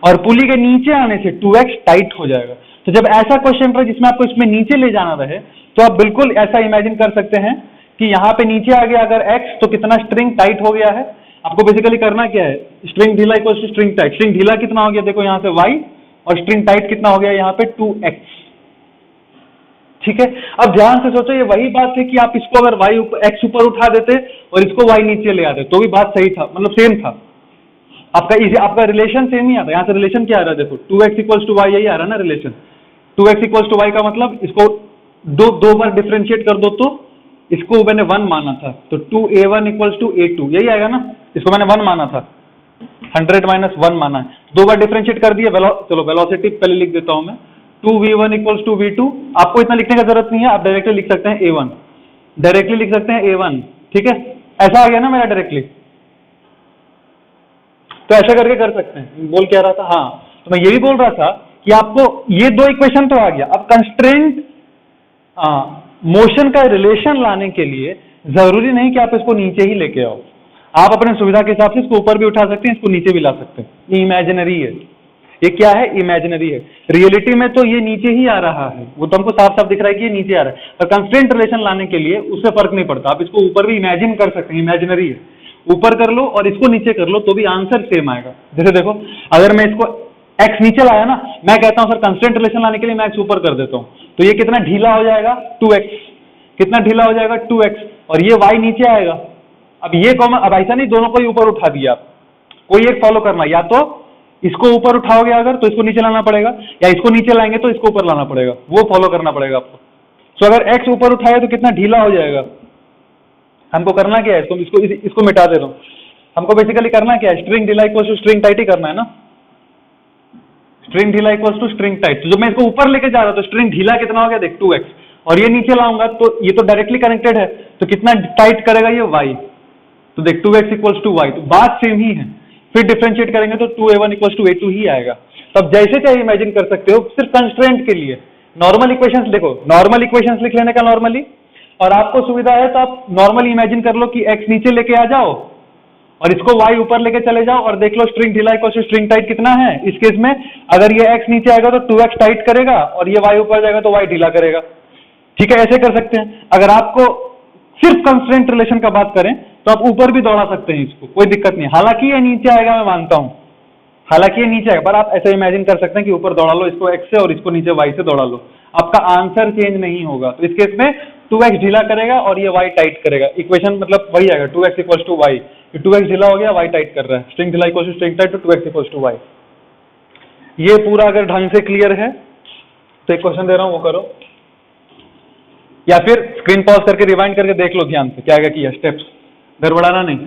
और पुली के नीचे आने से 2x टाइट हो जाएगा। तो जब ऐसा क्वेश्चन रहे जिसमें आपको इसमें नीचे ले जाना रहे तो आप बिल्कुल ऐसा इमेजिन कर सकते हैं कि यहाँ पे नीचे आ गया अगर x तो कितना स्ट्रिंग टाइट हो गया है। आपको बेसिकली करना क्या है, स्ट्रिंग ढीला equal to string tight. String ढीला कितना हो गया देखो यहाँ से y, और स्ट्रिंग टाइट कितना हो गया यहाँ पे 2x, ठीक है। अब ध्यान से सोचो, ये वही बात है कि आप इसको अगर x ऊपर उठा देते और इसको y नीचे ले आते तो भी बात सही था, मतलब सेम था आपका रिलेशन सेम ही आता। यहाँ से रिलेशन क्या आ रहा है देखो, 2x इक्वल्स टू y, यही आ रहा है ना relation. 2x equals to y का मतलब इसको दो बार डिफरेंशिएट कर दो तो इसको मैंने 1 माना था, तो 2a1 इक्वल्स टू a2, यही आएगा ना। इसको मैंने 1 माना था, 100 माइनस 1 माना है, 2 बार डिफरेंशिएट कर दिया। चलो वेलोसिटी पहले लिख देता हूं मैं, 2v1 इक्वल्स टू v2। आपको इतना लिखने का जरूरत नहीं है, आप डायरेक्टली लिख सकते हैं a1, डायरेक्टली लिख सकते हैं a1, ठीक है। ऐसा आ गया ना मेरा डायरेक्टली, तो ऐसा करके कर सकते हैं। बोल क्या रहा था, हाँ, तो मैं ये भी बोल रहा था कि आपको ये 2 इक्वेशन तो आ गया। अब कंस्ट्रेंट मोशन का रिलेशन लाने के लिए जरूरी नहीं कि आप इसको नीचे ही लेके आओ, आप अपने सुविधा के हिसाब से इसको ऊपर भी उठा सकते हैं, इसको नीचे भी ला सकते हैं। ये इमेजिनरी है, ये क्या है, इमेजिनरी है। रियलिटी में तो ये नीचे ही आ रहा है, वो तो हमको साफ साफ दिख रहा है कि ये नीचे आ रहा है, पर कंस्ट्रेंट रिलेशन लाने के लिए उससे फर्क नहीं पड़ता, आप इसको ऊपर भी इमेजिन कर सकते हैं, इमेजिनरी है। ऊपर कर लो और इसको नीचे कर लो तो भी आंसर सेम आएगा। जैसे देखो, अगर मैं इसको x नीचे लाया ना, मैं कहता हूं सर कंस्ट्रेंट रिलेशन लाने के लिए मैं x ऊपर कर देता हूं, तो ये कितना ढीला हो जाएगा, 2x। कितना ढीला हो जाएगा, 2x, और ये y नीचे आएगा। अब ये कॉमन, अब ऐसा नहीं दोनों को ही ऊपर उठा दिया, आप कोई एक फॉलो करना, या तो इसको ऊपर उठाओगे अगर तो इसको नीचे लाना पड़ेगा, या इसको नीचे लाएंगे तो इसको ऊपर लाना पड़ेगा, वो फॉलो करना पड़ेगा आपको। तो अगर x ऊपर उठाए तो कितना ढीला हो जाएगा, हमको करना क्या है, इसको मिटा दे रहा हूं। हमको बेसिकली करना क्या है, स्ट्रिंग ढीला इक्वल टू स्ट्रिंग टाइट ही करना है ना, स्ट्रिंग ढीला इक्वल टू स्ट्रिंग टाइट। तो जब मैं इसको ऊपर लेके जा रहा हूं तो स्ट्रिंग ढीला कितना हो गया देख, 2x, और ये नीचे लाऊंगा तो ये तो डायरेक्टली कनेक्टेड है, तो कितना टाइट करेगा ये y, तो देख 2x इक्वल्स टू y, तो बात सेम ही है। फिर डिफरेंशिएट करेंगे तो 2a1 इक्वल्स टू a2 ही आएगा। तब जैसे चाहे इमेजिन कर सकते हो, सिर्फ कंस्ट्रेंट के लिए नॉर्मल इक्वेशंस देखो, नॉर्मल इक्वेशंस लिख लेने का नॉर्मली, और आपको सुविधा है तो आप नॉर्मली इमेजिन कर लो कि x नीचे लेके आ जाओ और इसको y ऊपर लेके चले जाओ और देख लो स्ट्रिंग ढीला इक्वल टू स्ट्रिंग टाइट कितना है। इस केस में अगर ये x नीचे आएगा तो 2x टाइट करेगा और ये y ऊपर जाएगा तो y ढीला करेगा, ठीक है। ऐसे कर सकते हैं। अगर आपको सिर्फ कंस्ट्रेंट रिलेशन का बात करें तो आप ऊपर भी दौड़ा सकते हैं इसको, कोई दिक्कत नहीं। हालांकि ये नीचे आएगा, मैं मानता हूं, हालांकि ये नीचे आएगा, पर आप ऐसे इमेजिन कर सकते हैं कि ऊपर दौड़ा लो इसको x से और इसको नीचे y से दौड़ा लो, आपका आंसर चेंज नहीं होगा। तो इस केस में 2x ढीला करेगा और ये y टाइट करेगा। इक्वेशन मतलब वही आएगा, 2x equals to y, 2x ढीला हो गया, y टाइट कर रहा है, स्ट्रिंग ढीला इक्वल्स टू स्ट्रिंग टाइट, तो 2x इक्वल्स टू y। ये पूरा अगर ढंग से क्लियर है तो एक क्वेश्चन दे रहा हूं वो करो। या फिर स्क्रीन पॉज करके रिवाइंड करके देख लो ध्यान से क्या क्या किया, स्टेप्स गड़बड़ाना नहीं।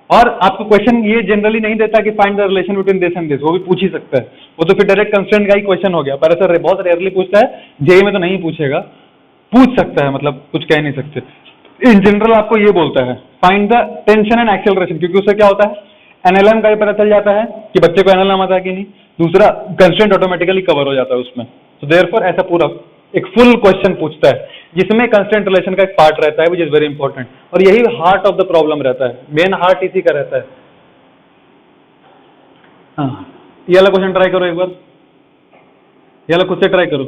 और आपको क्वेश्चन ये जनरली नहीं देता कि find the relation between this and this, वो भी पूछ ही सकता है, वो तो फिर डायरेक्ट कंस्ट्रेंट का ही क्वेश्चन हो गया, पर ऐसा बहुत रेयरली पूछता है, जेई में तो नहीं पूछेगा, पूछ सकता है, मतलब कुछ कह नहीं सकते। इन जनरल आपको ये बोलता है find the tension and acceleration, क्योंकि उससे क्या होता है एनएलएम का ही पता चल जाता है कि बच्चे को एनएलएम आता है कि नहीं, दूसरा कंस्ट्रेंट ऑटोमेटिकली कवर हो जाता है उसमें। तो देयरफॉर ऐसा पूरा एक फुल क्वेश्चन पूछता है जिसमें कंस्ट्रेंट रिलेशन का एक पार्ट रहता है विच इज वेरी इंपॉर्टेंट, और यही हार्ट ऑफ द प्रॉब्लम रहता है, मेन हार्ट इसी का रहता है। हाँ, ये वाला क्वेश्चन ट्राई करो एक बार, ये वाला खुद से ट्राई करो।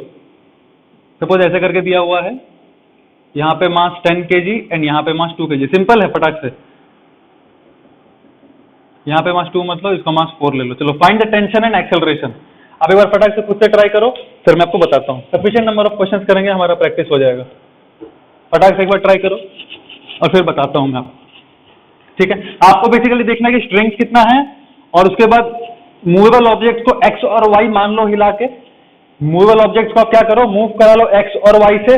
सपोज ऐसे करके दिया हुआ है, यहाँ पे मास 10 kg एंड यहाँ पे मास 2 kg, सिंपल है फटाक से, यहाँ पे मास 2 मतलब इसका मास 4 ले लो। चलो find the tension and acceleration, आप एक बार फटाक से खुद से ट्राई करो, फिर मैं आपको बताता हूँ। सफिशिएंट नंबर ऑफ क्वेश्चंस करेंगे, हमारा प्रैक्टिस हो जाएगा। फटाक से एक बार ट्राई करो और फिर बताता हूँ मैं आपको, ठीक है। आपको बेसिकली देखना है कि स्ट्रेंथ कितना है, और उसके बाद मूवेबल ऑब्जेक्ट को एक्स और वाई मान लो हिला के, मूवेबल ऑब्जेक्ट को आप क्या करो, मूव करा लो एक्स और वाई से,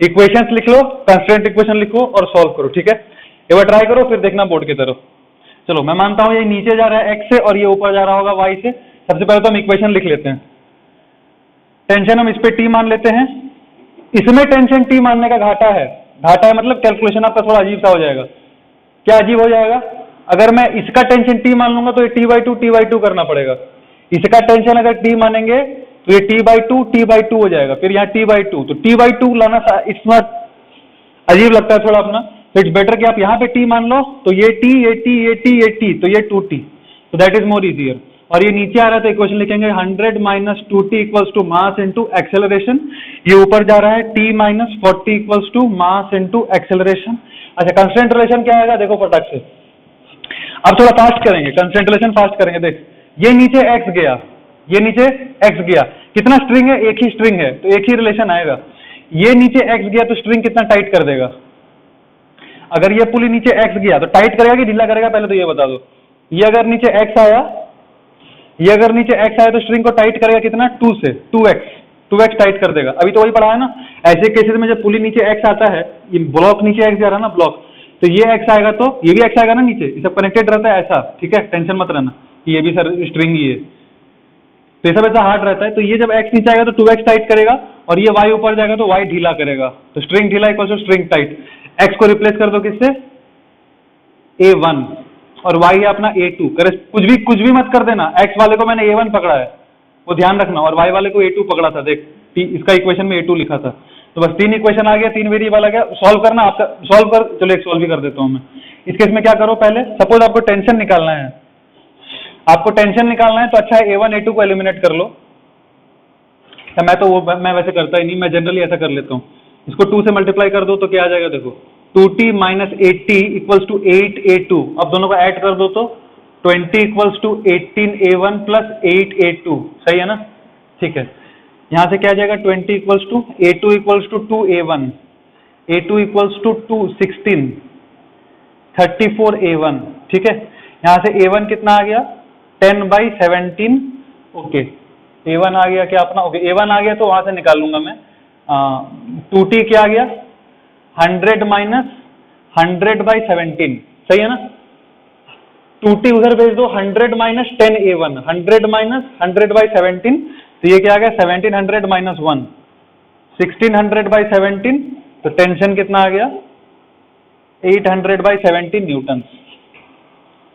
इक्वेशंस लिख लो, कंस्ट्रेंट इक्वेशन लिखो और सॉल्व करो, ठीक है। एक बार ट्राई करो फिर देखना बोर्ड की तरफ। चलो मैं मानता हूं ये नीचे जा रहा है एक्स से और ये ऊपर जा रहा होगा वाई से। सबसे पहले तो हम इक्वेशन लिख लेते हैं, टेंशन हम इस पे टी मान लेते हैं, इसमें टेंशन टी मानने का घाटा है, घाटा है मतलब कैलकुलेशन आपका थोड़ा अजीब सा हो जाएगा। क्या अजीब हो जाएगा, अगर मैं इसका टेंशन टी मान लूंगा तो ये टी बाई टू करना पड़ेगा, इसका टेंशन अगर टी मानेंगे तो ये टी बाई टू हो जाएगा, फिर यहाँ टी बाई टू, तो टी बाई टू लाना इट्स नॉट, अजीब लगता है थोड़ा अपना, तो इट्स बेटर कि आप यहाँ पे टी मान लो, तो ये टी ये टी ये टी ये टी, तो ये 2t, तो दैट इज मोर इजियर। और ये नीचे आ रहा है तो इक्वेशन लिखेंगे 100 minus 2t equals to mass into acceleration, ये ऊपर जा रहा है t minus 40 equals to mass into acceleration. अच्छा कंस्टेंट रिलेशन क्या आएगा देखो फटाक से, अब थोड़ा फास्ट करेंगे, कंस्टेंट रिलेशन फास्ट करेंगे। देख ये नीचे x गया, ये नीचे x गया, कितना स्ट्रिंग है, एक ही स्ट्रिंग है तो एक ही रिलेशन आएगा। ये नीचे x गया तो स्ट्रिंग कितना टाइट कर देगा, अगर ये पुली नीचे x गया तो टाइट करेगा कि ढीला करेगा, पहले तो ये बता दो। ये अगर नीचे x आया, ये अगर नीचे x आया तो स्ट्रिंग को टाइट करेगा कितना, 2 से 2x टाइट कर देगा। अभी तो वही पढ़ा है ना, ऐसे केसेस में जब पुली नीचे x आता है, ये ब्लॉक नीचे x जा रहा है ना ब्लॉक, तो ये x आएगा तो ये भी x आएगा ना नीचे, ये सब कनेक्टेड रहता है ऐसा, ठीक है, टेंशन मत रहना कि ये भी सर स्ट्रिंग ही है, तो ये सब ऐसा हार्ड रहता है। तो ये जब x नीचे आएगा तो 2x टाइट करेगा, और ये y ऊपर जाएगा तो y ढीला करेगा, तो स्ट्रिंग ढीला equal to string tight. x को रिप्लेस कर दो किससे, a1, और y है अपना a2, कुछ भी मत कर देना, x वाले को मैंने a1 पकड़ा है वो ध्यान रखना, और y वाले को a2 पकड़ा था, देख इसका इक्वेशन में a2 लिखा था, तो बस 3 इक्वेशन आ गया, 3 वेरिएबल आ गया, सॉल्व करना आपका, सॉल्व कर, चलो एक सॉल्व भी कर देता हूं मैं। इस केस में क्या करो, पहले सपोज आपको टेंशन निकालना है, आपको टेंशन निकालना है तो अच्छा है a1 a2 को एलिमिनेट कर लो, मैं तो वो मैं वैसे करता ही नहीं, मैं जनरली ऐसा कर लेता हूँ, इसको 2 से मल्टीप्लाई कर दो तो क्या आ जाएगा देखो, 2t minus 8t equals to 8a2, अब दोनों को ऐड कर दो तो 20 equals to 18a1 plus 8a2, सही है ना, ठीक है। यहां से क्या आ जाएगा, 20 equals to a2 equals to 2a1, a2 equals to 2 16 34a1, ठीक है। यहां से a1 कितना आ गया, 10/17, ओके, a1 आ गया क्या अपना, ओके a1 आ गया तो वहां से निकाल लूंगा मैं, 2t क्या आ गया, 100 माइनस 100/17, सही है ना, 2t उधर भेज दो, 100 माइनस 10a1, 100 माइनस 100/17, तो ये क्या आ गया, 1700 माइनस 1, 1600/17, तो टेंशन कितना आ गया, 800/17 न्यूटन।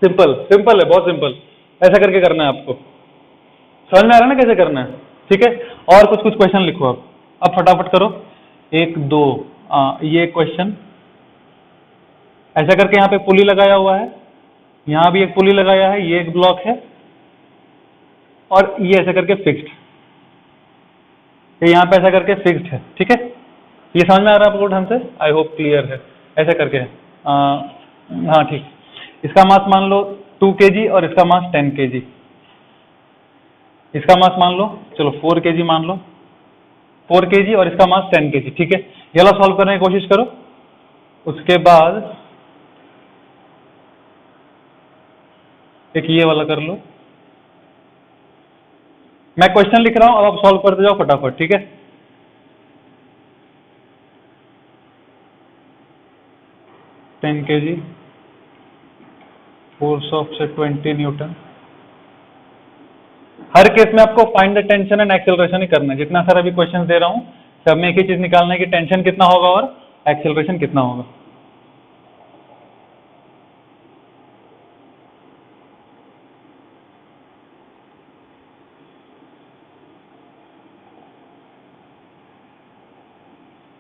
सिंपल सिंपल है, बहुत सिंपल, ऐसा करके करना है आपको, समझ में आ रहा है ना कैसे करना है, ठीक है। और कुछ क्वेश्चन लिखो अब फटाफट करो, 1 2, ये क्वेश्चन ऐसा करके यहाँ पे पुली लगाया हुआ है, यहाँ भी एक पुली लगाया है, ये एक ब्लॉक है, और ये ऐसा करके फिक्स्ड, ये यहाँ पे ऐसा करके फिक्स्ड है, ठीक है। ये समझ में आ रहा है आपको ढंग से, आई होप क्लियर है, ऐसा करके है, हाँ ठीक। इसका मास मान लो 2 kg और इसका मास 10 kg, इसका मास मान लो, चलो 4 kg मान लो, 4 kg और इसका मास 10 kg, ठीक है। ये वाला सॉल्व करने की कोशिश करो, उसके बाद एक ये वाला कर लो, मैं क्वेश्चन लिख रहा हूं, अब आप सॉल्व करते जाओ फटाफट, ठीक है। 10 kg, फोर्स ऑफ से 20 न्यूटन। हर केस में आपको find the tension and acceleration ही करना है। जितना सारा भी क्वेश्चन दे रहा हूं सब में एक ही चीज निकालना है कि टेंशन कितना होगा और एक्सेलरेशन कितना होगा।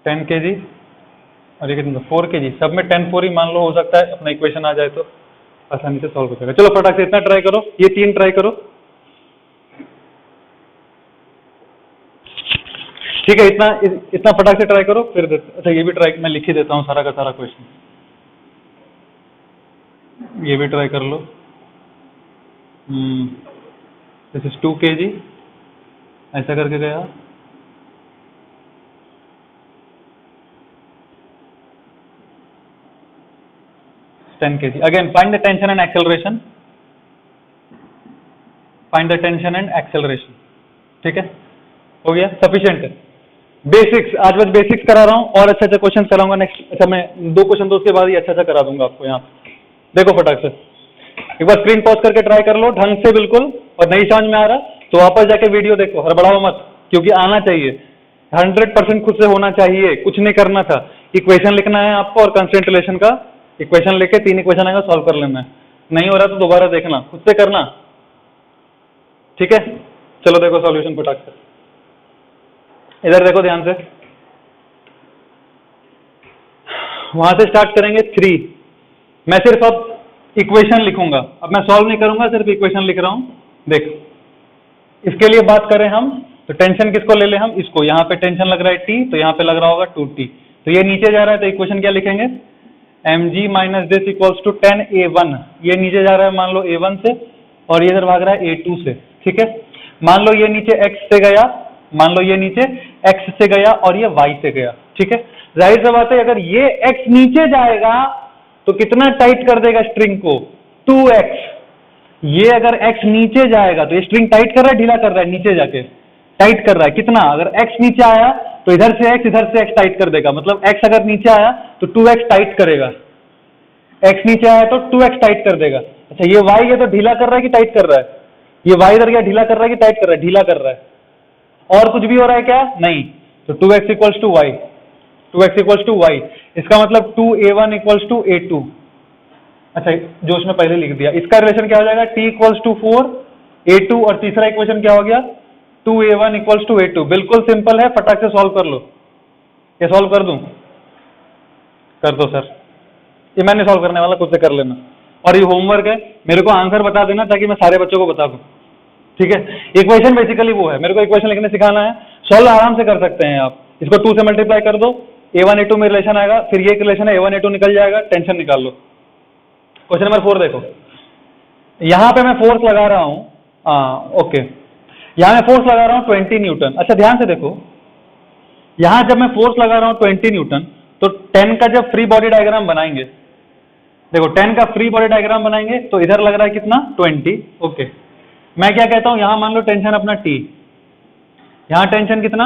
टेन के जी और ये कितना 4 kg, सब में 10 4 ही मान लो, हो सकता है अपना इक्वेशन आ जाए तो आसानी से सॉल्व हो जाएगा। चलो फटाक से इतना ट्राई करो, ये 3 ट्राई करो, ठीक है। इतना फटाक से ट्राई करो, फिर अच्छा ये भी ट्राई मैं लिख ही देता हूँ सारा का सारा क्वेश्चन, ये भी ट्राई कर लो। दिस इज 2 kg, ऐसा करके गया, ten kg। Again find the tension and acceleration, find the tension and acceleration, ठीक है, हो गया, सफिशिएंट है। बेसिक्स आज बस बेसिक्स करा रहा हूँ और अच्छा अच्छा क्वेश्चन कराऊंगा नेक्स्ट। अच्छा मैं 2 क्वेश्चन तो उसके बाद ही अच्छा अच्छा करा दूंगा आपको। यहाँ देखो फटाक से एक बार स्क्रीन पॉज करके ट्राई कर लो ढंग से बिल्कुल, और नहीं समझ में आ रहा तो वापस जाके वीडियो देखो, हड़बड़ाओ मत, क्योंकि आना चाहिए 100% खुद से होना चाहिए, कुछ नहीं करना था। इक्वेशन लिखना है आपको और कंस्ट्रेंट रिलेशन का इक्वेशन लेके 3 इक्वेशन आएगा सॉल्व कर लेना है। नहीं हो रहा तो दोबारा देखना, खुद से करना, ठीक है। चलो देखो सॉल्यूशन फटाक से, इधर देखो ध्यान से, वहां से स्टार्ट करेंगे 3। मैं सिर्फ अब इक्वेशन लिखूंगा, अब मैं सॉल्व नहीं करूंगा, सिर्फ इक्वेशन लिख रहा हूं। देख इसके लिए बात करें हम तो टेंशन किसको ले ले हम, इसको। यहाँ पे टेंशन लग रहा है T, तो यहाँ पे लग रहा होगा 2T, तो ये नीचे जा रहा है तो इक्वेशन क्या लिखेंगे, mg minus this equals to 10A1। ये नीचे जा रहा है मान लो A1 से और ये इधर भाग रहा है A2 से, ठीक है। मान लो ये नीचे x से गया, मान लो ये नीचे x से गया और ये y से गया, ठीक है। जाहिर सी बात है अगर ये x नीचे जाएगा तो कितना टाइट कर देगा स्ट्रिंग को, 2x। ये अगर x नीचे जाएगा तो ये स्ट्रिंग टाइट कर रहा है ढीला कर रहा है, नीचे जाके टाइट कर रहा है कितना, अगर x नीचे आया तो इधर से x टाइट कर देगा, मतलब x अगर नीचे आया तो 2x टाइट करेगा, x नीचे आया तो 2x टाइट कर देगा। अच्छा ये y है तो ढीला कर रहा है कि टाइट कर रहा है, ये y इधर गया ढीला कर रहा है कि टाइट कर रहा है, ढीला कर रहा है। और कुछ भी हो रहा है क्या, नहीं, तो 2x equals to y, 2x equals to y, इसका मतलब 2A1 इक्वल्स टू A2। अच्छा जो उसमें पहले लिख दिया, इसका रिलेशन क्या हो जाएगा, t इक्वल्स टू 4 A2, और तीसरा इक्वेशन क्या हो गया 2A1 इक्वल्स टू A2। बिल्कुल सिंपल है, फटाक से सॉल्व कर लो। ये सॉल्व कर दूं, कर दो सर, ये मैं नहीं सॉल्व करने वाला, खुद से कर लेना। और ये होमवर्क है, मेरे को आंसर बता देना ताकि मैं सारे बच्चों को बता दूं, ठीक है। इक्वेशन बेसिकली वो है, मेरे को इक्वेशन लिखने सिखाना है, सॉल्व आराम से कर सकते हैं आप। इसको 2 से मल्टीप्लाई कर दो, A1 A2 में रिलेशन आएगा, फिर ये रिलेशन है A1 A2 निकल जाएगा, टेंशन निकाल लो। क्वेश्चन नंबर 4 देखो, यहां पे मैं फोर्स लगा रहा हूं, ओके, यहां मैं फोर्स लगा रहा हूं 20 न्यूटन। अच्छा ध्यान से देखो, यहां जब मैं फोर्स लगा रहा हूं 20 न्यूटन तो 10 का जब फ्री बॉडी डायग्राम बनाएंगे, देखो 10 का फ्री बॉडी डायग्राम बनाएंगे तो इधर लग रहा है कितना 20, ओके। मैं क्या कहता हूं, यहां मान लो टेंशन अपना T, यहां टेंशन कितना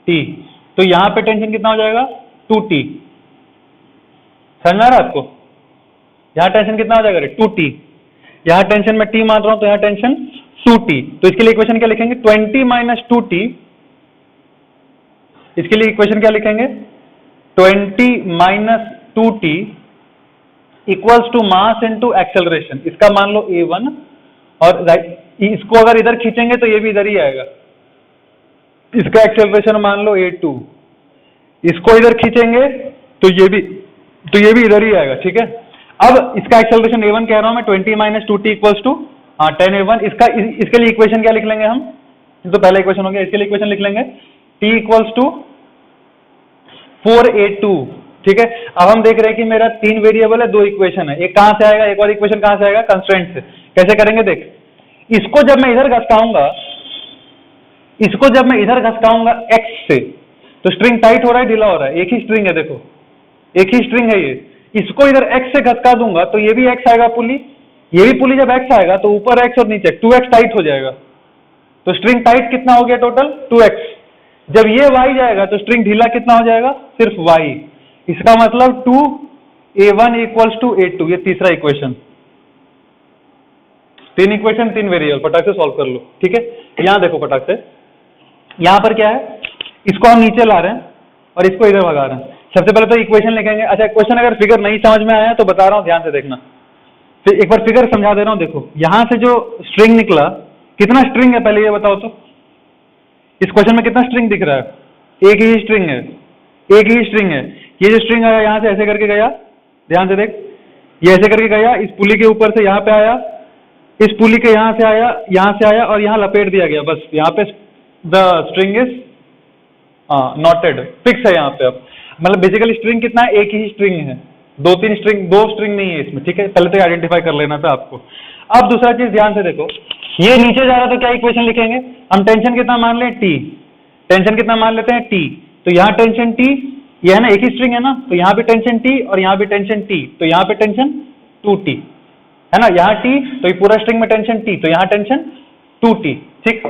T, तो यहां पे टेंशन कितना हो जाएगा 2T। समझ में आ रहा है आपको, यहां टेंशन कितना हो जाएगा 2T, यहां टेंशन में T मान रहा हूं तो यहां टेंशन 2T। तो इसके लिए इक्वेशन क्या लिखेंगे, 20 माइनस 2T, इसके लिए इक्वेशन क्या लिखेंगे 20 minus 2T equals to mass into acceleration. इसका मान लो A1, और इसको अगर इधर खींचेंगे तो ये भी इधर ही आएगा, इसका एक्सेलरेशन मान लो A2, इसको इधर खींचेंगे तो ये भी इधर ही आएगा, ठीक है। अब इसका एक्सेलरेशन A1 कह रहा हूं मैं, 20 minus 2T equals to 10A1। इसके लिए इक्वेशन क्या लिख लेंगे हम, तो पहला इक्वेशन हो गया, इसके लिए इक्वेशन लिख लेंगे T इक्वल्स टू 4A2, ठीक है। अब हम देख रहे हैं कि मेरा 3 वेरिएबल है, 2 इक्वेशन है, एक कहां से आएगा, एक और इक्वेशन कहां से आएगा, कंस्ट्रेंट से। कैसे करेंगे देख, इसको जब मैं इधर घसकाऊंगा, इसको जब मैं इधर घसकाऊंगा x से, तो स्ट्रिंग टाइट हो रहा है ढीला हो रहा है, एक ही स्ट्रिंग है, देखो एक ही स्ट्रिंग है ये। इसको इधर x से घसका दूंगा तो ये भी x आएगा पुली, ये भी पुली जब x आएगा तो ऊपर x और नीचे 2x टाइट हो जाएगा, तो स्ट्रिंग टाइट कितना हो गया टोटल 2x। जब ये y जाएगा तो स्ट्रिंग ढीला कितना हो जाएगा, सिर्फ y। इसका मतलब 2 A1 इक्वल्स टू A2, ये तीसरा इक्वेशन। 3 इक्वेशन 3 वेरिएबल, फटाक से सॉल्व कर लो। ठीक है, यहां देखो फटाक से, यहां पर क्या है, इसको हम नीचे ला रहे हैं और इसको इधर भगा रहे हैं। सबसे पहले तो इक्वेशन लिखेंगे। अच्छा, क्वेश्चन अगर फिगर नहीं समझ में आया तो बता रहा हूं, ध्यान से देखना। फिर एक बार फिगर समझा दे रहा हूं। देखो यहां से जो स्ट्रिंग निकला, कितना स्ट्रिंग है पहले ये बताओ तो। इस क्वेश्चन में कितना स्ट्रिंग दिख रहा है? एक ही स्ट्रिंग है, एक ही स्ट्रिंग है। ये जो स्ट्रिंग आया यहां से ऐसे करके गया, ध्यान से देख, ये ऐसे करके गया, इस पुली के ऊपर से यहां पे आया, इस पुली के यहां से आया, यहां से आया और यहां लपेट दिया गया। बस यहां पे the string is noted, fix है यहाँ पे। अब मतलब बेसिकली स्ट्रिंग कितना है? एक ही स्ट्रिंग है, दो स्ट्रिंग नहीं है इसमें। ठीक है, पहले तो आइडेंटिफाई कर लेना था आपको। अब दूसरा चीज ध्यान से देखो, ये नीचे जा रहा तो क्या इक्वेशन लिखेंगे हम? टेंशन कितना मान लें? टी। टेंशन कितना मान लेते हैं? टी। तो यहाँ टेंशन टी, ये है ना, एक ही स्ट्रिंग है ना, तो यहाँ भी टेंशन टी और यहाँ भी टेंशन टी, तो यहाँ पे टेंशन 2t है ना। यहाँ टी तो ये पूरा स्ट्रिंग में टेंशन टी, तो यहाँ टेंशन 2t। ठीक,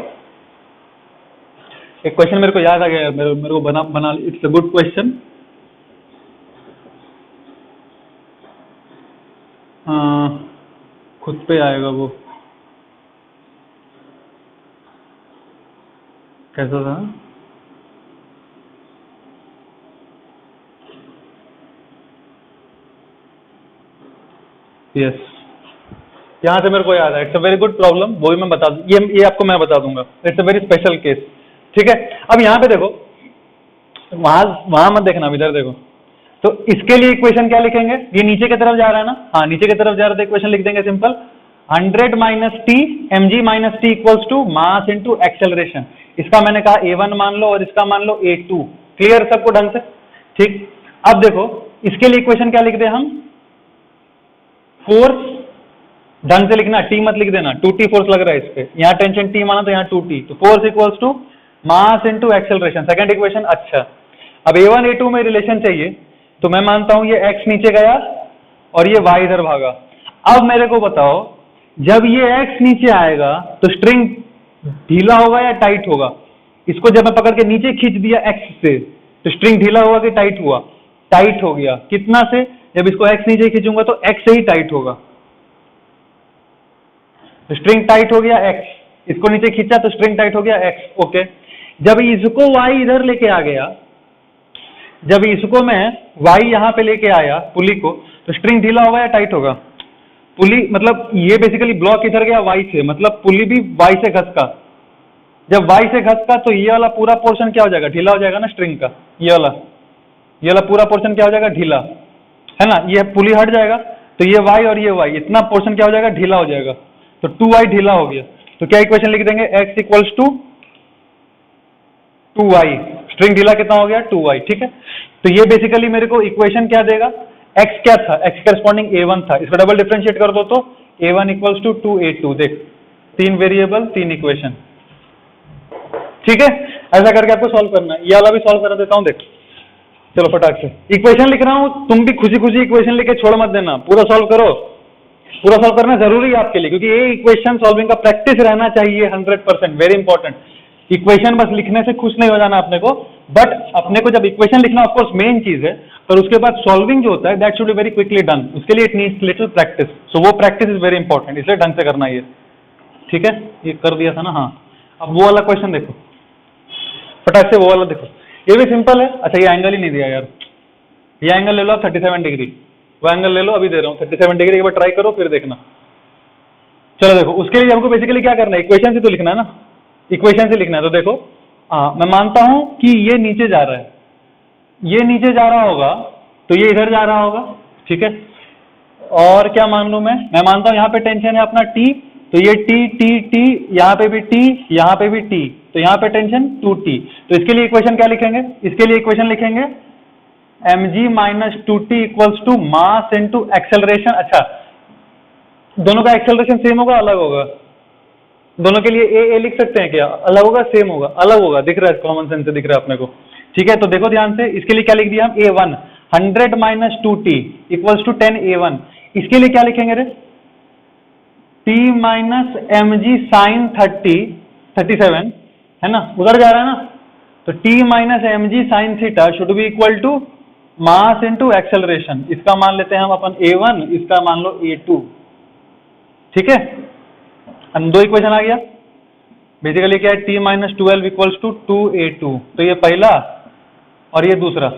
एक क्वेश्चन मेरे को याद आ गया, मेरे को बना इट्स अ गुड क्वेश्चन। खुद पे आएगा वो, कैसा था? यस, यहां से मेरे को याद है। It's a very good problem, वो भी मैं बता दूं, ये आपको मैं बता दूंगा। It's a very special case. ठीक है, अब यहाँ पे देखो, वहां मत देखना, इधर देखो। तो इसके लिए इक्वेशन क्या लिखेंगे? ये नीचे की तरफ जा रहा है ना, हाँ नीचे की तरफ जा रहा है, तो इक्वेशन लिख देंगे simple, 100 minus T mg minus T equals to mass into acceleration. इसका मैंने कहा A1 मान लो और इसका मान लो A2। क्लियर सबको ढंग से? ठीक, अब देखो इसके लिए इक्वेशन क्या लिख दे हम? फोर्स, ढंग से लिखना, टी मत लिख देना, 2t फोर्स लग रहा है इस पे। यहाँ टेंशन टी माना तो यहाँ 2t, तो force equals to mass into acceleration, second equation. अच्छा, अब A1 A2 में रिलेशन चाहिए, तो मैं मानता हूं ये x नीचे गया और ये y इधर भागा। अब मेरे को बताओ, जब ये x नीचे आएगा तो स्ट्रिंग ढीला होगा या टाइट होगा? इसको जब मैं पकड़ के नीचे खींच दिया x से, तो स्ट्रिंग ढीला हुआ कि टाइट हुआ? टाइट हो गया। कितना से? जब इसको x नीचे खींचूंगा तो x से ही टाइट होगा, तो स्ट्रिंग टाइट हो गया x, इसको नीचे खींचा तो स्ट्रिंग टाइट हो गया x। ओके, जब इसको y इधर लेके आ गया, जब इसको मैं y यहां पे लेके आया पुली को, तो स्ट्रिंग ढीला होगा या टाइट होगा? पुली मतलब ये बेसिकली ब्लॉक इधर गया y से, मतलब पुली भी y से घसका। जब y से घसका तो ये वाला पूरा पोर्शन क्या हो जाएगा? ढीला हो जाएगा ना स्ट्रिंग का। ये वाला पूरा पोर्शन क्या हो जाएगा? ढीला, है ना। ये पुली हट जाएगा तो ये y और ये y, इतना पोर्शन क्या हो जाएगा? ढीला हो जाएगा। तो 2y ढीला हो गया, तो क्या इक्वेशन लिख देंगे? x equals to 2y। String ढीला कितना हो गया? 2y। ठीक है, तो ये बेसिकली मेरे को इक्वेशन क्या देगा? x क्या था? x करस्पॉन्डिंग A1 था, इसको डबल डिफरेंशिएट कर दो तो A1 इक्वल्स टू 2A2। देख, 3 वेरिएबल 3 इक्वेशन। ठीक है, ऐसा करके आपको सॉल्व करना है। ये वाला भी सॉल्व कर देता हूं, देख। चलो फटाक से इक्वेशन लिख रहा हूं, तुम भी खुशी खुशी इक्वेशन लिखे छोड़ मत देना, पूरा सॉल्व करो। पूरा सॉल्व करना जरूरी है आपके लिए, क्योंकि ये इक्वेशन सॉल्विंग का प्रैक्टिस रहना चाहिए 100%, वेरी इंपॉर्टेंट। इक्वेशन बस लिखने से खुश नहीं हो जाना अपने को, बट अपने को जब इक्वेशन लिखना ऑफकोर्स मेन चीज है, पर उसके बाद सॉल्विंग जो होता है that should be very quickly done. उसके लिए इट नीड्स लिटिल प्रैक्टिस, सो वो प्रैक्टिस इज वेरी इंपॉर्टेंट, इसलिए ढंग से करना ये। ठीक है, ये कर दिया था ना। हाँ, अब वो वाला क्वेश्चन देखो फटाक से, वो वाला देखो, ये भी सिंपल है। अच्छा, ये एंगल ही नहीं दिया यार, ये एंगल ले लो आप 37 डिग्री, वो एंगल ले लो, अभी दे रहा हूँ 37 डिग्री। एक बार ट्राई करो फिर देखना। चलो देखो, उसके लिए हमको बेसिकली क्या करना है? इक्वेशन से तो लिखना है ना, इक्वेशन से लिखना है। तो देखो, मैं मानता हूं कि ये नीचे जा रहा है, ये नीचे जा रहा होगा तो ये इधर जा रहा होगा। ठीक है, और क्या मान लू मैं मानता हूं यहाँ पे टेंशन है अपना T, तो ये T T T, यहाँ पे भी T, यहाँ पे भी T, तो यहाँ पे टेंशन 2T। तो इसके लिए इक्वेशन क्या लिखेंगे? इसके लिए इक्वेशन लिखेंगे mg minus 2T equals to mass into acceleration. अच्छा, दोनों का एक्सेलरेशन सेम होगा अलग होगा? दोनों के लिए ए लिख सकते हैं क्या? अलग होगा सेम होगा? अलग होगा, दिख रहा है, कॉमन सेंस से दिख रहा है अपने को। ठीक है, तो देखो ध्यान से, इसके लिए क्या लिख दिया हम? A1 100 minus 2T equals to 10 A1। इसके लिए क्या लिखेंगे रे? T माइनस mg साइन 37 है ना, उधर जा रहा है ना, तो T minus mg sine theta should be equal to mass into acceleration, इसका मान लेते हैं हम अपन a1, इसका मान लो a2, ठीक है। हम दो इक्वेशन आ गया, बेसिकली क्या है, t minus 12 equals to 2a2, तो ये पहला और ये दूसरा,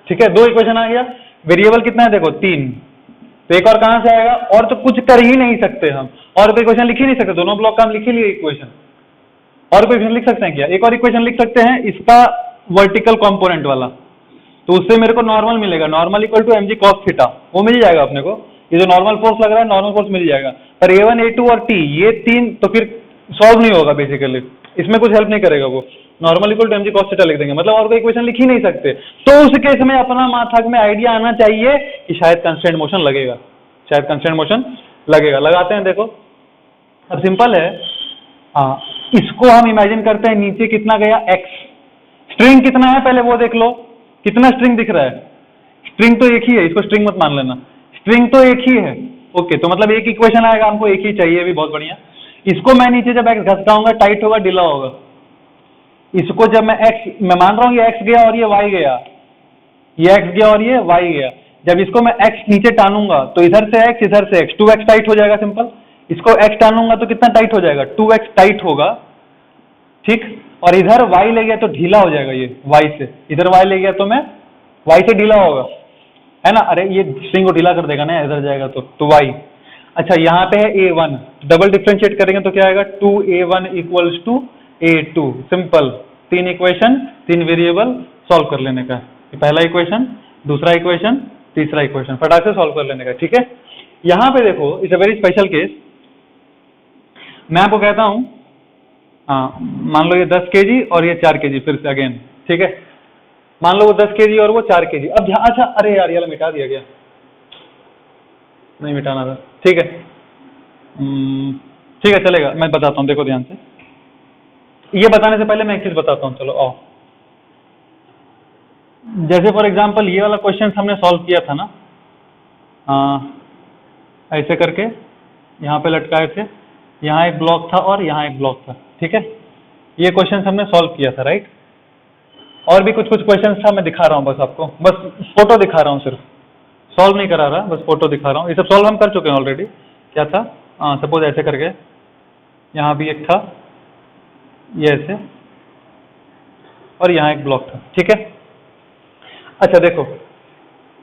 ठीक है। दो इक्वेशन आ गया, वेरिएबल कितना है देखो 3, तो एक और कहां से आएगा, और तो कुछ कर ही नहीं सकते हम, और कोई इक्वेशन लिख ही नहीं सकते, दोनों ब्लॉक का हम लिख ही लिए इक्वेशन। और कोई इक्वेशन लिख सकते हैं क्या, एक और इक्वेशन लिख सकते हैं इसका वर्टिकल कंपोनेंट वाला, तो उससे मेरे को नॉर्मल मिलेगा, normal equal to mg cos theta, वो मिल जाएगा अपने को। ये जो नॉर्मल फोर्स लग रहा है, नॉर्मल फोर्स मिल जाएगा, पर a1 a2 और t ये तीन तो फिर सॉल्व नहीं होगा, बेसिकली इसमें कुछ हेल्प नहीं करेगा वो, normal equal to mg cos theta लिख देंगे, मतलब और कोई इक्वेशन लिख ही नहीं सकते। तो उस केस में अपना माथा में आइडिया आना चाहिए कि शायद कंस्टेंट मोशन लगेगा, शायद कंस्टेंट मोशन लगेगा। लगाते हैं, देखो अब सिंपल है। हाँ, इसको हम इमेजिन करते हैं, नीचे कितना गया x, स्ट्रिंग कितना है पहले वो देख लो, कितना स्ट्रिंग दिख रहा है, स्ट्रिंग तो एक ही है, इसको स्ट्रिंग मत मान लेना, स्ट्रिंग तो एक ही है, ओके। तो मतलब एक इक्वेशन आएगा, हमको एक ही चाहिए, भी बहुत बढ़िया। इसको मैं नीचे जब x घसकाऊंगा, टाइट होगा, ढीला होगा। इसको जब मैं मान रहा हूं ये x गया और ये y गया, ये x गया और ये y गया, जब इसको मैं x नीचे टानूंगा तो इधर से x इधर से x, 2x टाइट हो जाएगा, सिंपल। इसको x टानूंगा तो कितना टाइट हो जाएगा, 2x टाइट होगा, ठीक। और इधर y ले गया तो ढीला हो जाएगा, ये y से, इधर y ले गया तो मैं y से ढीला होगा, है ना। अरे ये स्ट्रिंग को ढीला कर देगा ना, इधर जाएगा तो y। अच्छा, यहाँ पे है a1, डबल डिफ्रेंशिएट करेंगे तो क्या आएगा, 2a1 equals to a2, simple. तीन इक्वेशन, तीन वेरिएबल, सॉल्व कर लेने का, पहला इक्वेशन, दूसरा इक्वेशन, तीसरा इक्वेशन, फटाक से सॉल्व कर लेने का, ठीक है। यहाँ पे देखो, it's a very special case, मैं आपको कहता हूं, हाँ मान लो ये 10 kg और ये 4 kg, फिर से अगेन, ठीक है। मान लो वो 10 kg और वो 4 kg। अब अच्छा, अरे यार ये मिटा दिया गया, नहीं मिटाना था, ठीक है। ठीक है, चलेगा, मैं बताता हूँ, देखो ध्यान से। ये बताने से पहले मैं एक चीज बताता हूँ, चलो आओ। जैसे फॉर एग्जांपल ये वाला क्वेश्चन हमने सॉल्व किया था ना, ऐसे करके यहाँ पे लटकाए थे, यहाँ एक ब्लॉक था और यहाँ एक ब्लॉक था, ठीक है। ये क्वेश्चन हमने सॉल्व किया था, राइट। और भी कुछ कुछ क्वेश्चन था, मैं दिखा रहा हूँ बस आपको, बस फोटो दिखा रहा हूँ, सिर्फ सॉल्व नहीं करा रहा, बस फोटो दिखा रहा हूँ। ये सब सॉल्व हम कर चुके हैं ऑलरेडी। क्या था, सपोज ऐसे करके, यहाँ भी एक था, ये ऐसे, और यहाँ एक ब्लॉक था, ठीक है। अच्छा देखो,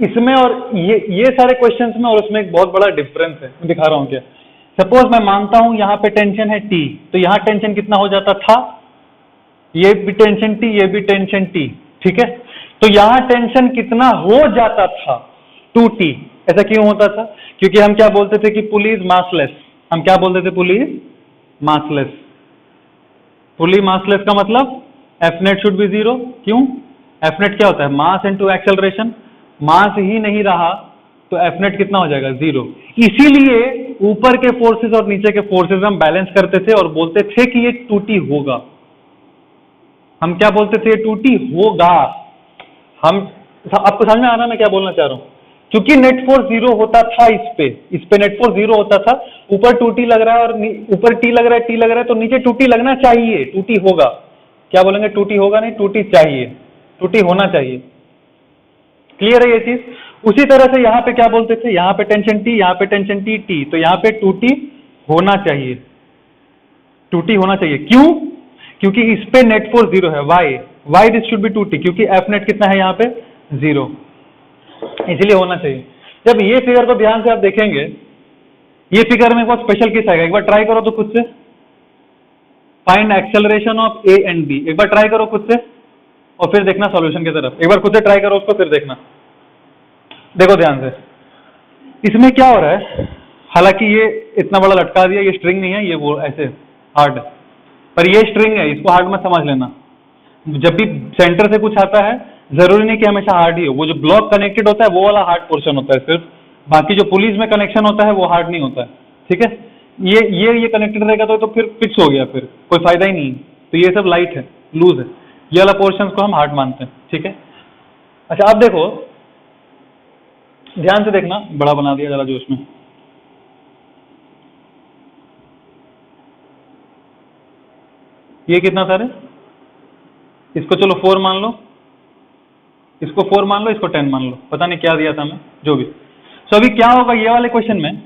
इसमें और ये सारे क्वेश्चंस में और उसमें एक बहुत बड़ा डिफरेंस है, मैं दिखा रहा हूँ क्या। सपोज मैं मानता हूं यहाँ पे टेंशन है T, तो यहाँ टेंशन कितना हो जाता था, ये भी टेंशन T, ये भी टेंशन T, ठीक है। तो यहाँ टेंशन कितना हो जाता था, 2T। ऐसा क्यों होता था, क्योंकि हम क्या बोलते थे कि पुली इज मासलेस, हम क्या बोलते थे, pulley is massless. Pulley massless का मतलब F net should be zero, क्यों, एफ नेट क्या होता है, मास इनटू एक्सेलरेशन, मास ही नहीं रहा तो एफ नेट कितना हो जाएगा, जीरो। इसीलिए ऊपर के फोर्सेस और नीचे के फोर्सेस हम बैलेंस करते थे और बोलते थे कि ये 2T होगा। हम क्या बोलते थे, 2T होगा। हम, आपको समझ में आ रहा है मैं क्या बोलना चाह रहा हूं, क्योंकि नेट फोर्स जीरो होता था, इस पे नेट फोर्स जीरो होता था। ऊपर 2T लग रहा है और ऊपर T लग रहा है, T लग रहा है, तो नीचे 2T लगना चाहिए, 2T होगा। क्या बोलेंगे, 2T होगा नहीं, 2T चाहिए, 2T होना चाहिए। क्लियर है ये चीज। उसी तरह से यहाँ पे क्या बोलते थे, यहाँ पे टेंशन T, यहाँ पे टेंशन T, T, तो यहाँ पे 2T होना चाहिए, 2T होना चाहिए, क्यों, क्योंकि इस पे नेट फोर्स जीरो है, why this should be 2T, क्योंकि एफ नेट कितना है यहाँ पे, जीरो, इसलिए होना चाहिए। जब ये फिगर को ध्यान से आप देखेंगे, ये फिगर में बहुत स्पेशल केस आएगा, एक बार ट्राई करो तो खुद से, find acceleration of A and B, एक बार ट्राई करो खुद से और फिर देखना सॉल्यूशन की तरफ, एक बार खुद से ट्राई करो उसको, फिर देखना। देखो ध्यान से, इसमें क्या हो रहा है, हालांकि ये इतना बड़ा लटका दिया, ये स्ट्रिंग नहीं है, ये वो ऐसे हार्ड, पर ये स्ट्रिंग है, इसको हार्ड मत समझ लेना। जब भी सेंटर से कुछ आता है, जरूरी नहीं कि हमेशा हार्ड ही हो, वो जो ब्लॉक कनेक्टेड होता है वो वाला हार्ड पोर्शन होता है सिर्फ, बाकी जो पुलिस में कनेक्शन होता है वो हार्ड नहीं होता है, ठीक है। ये कनेक्टेड रहेगा तो फिर फिक्स हो गया, फिर कोई फायदा ही नहीं। तो ये सब लाइट है, लूज है, ये वाला पोर्शन को हम हार्ड मानते हैं, ठीक है। अच्छा अब देखो, ध्यान से देखना, बड़ा बना दिया जरा जोश में। ये कितना था रे, इसको चलो 4 मान लो, इसको 4 मान लो, इसको 10 मान लो, पता नहीं क्या दिया था मैं, जो भी। सो अभी क्या होगा ये वाले क्वेश्चन में,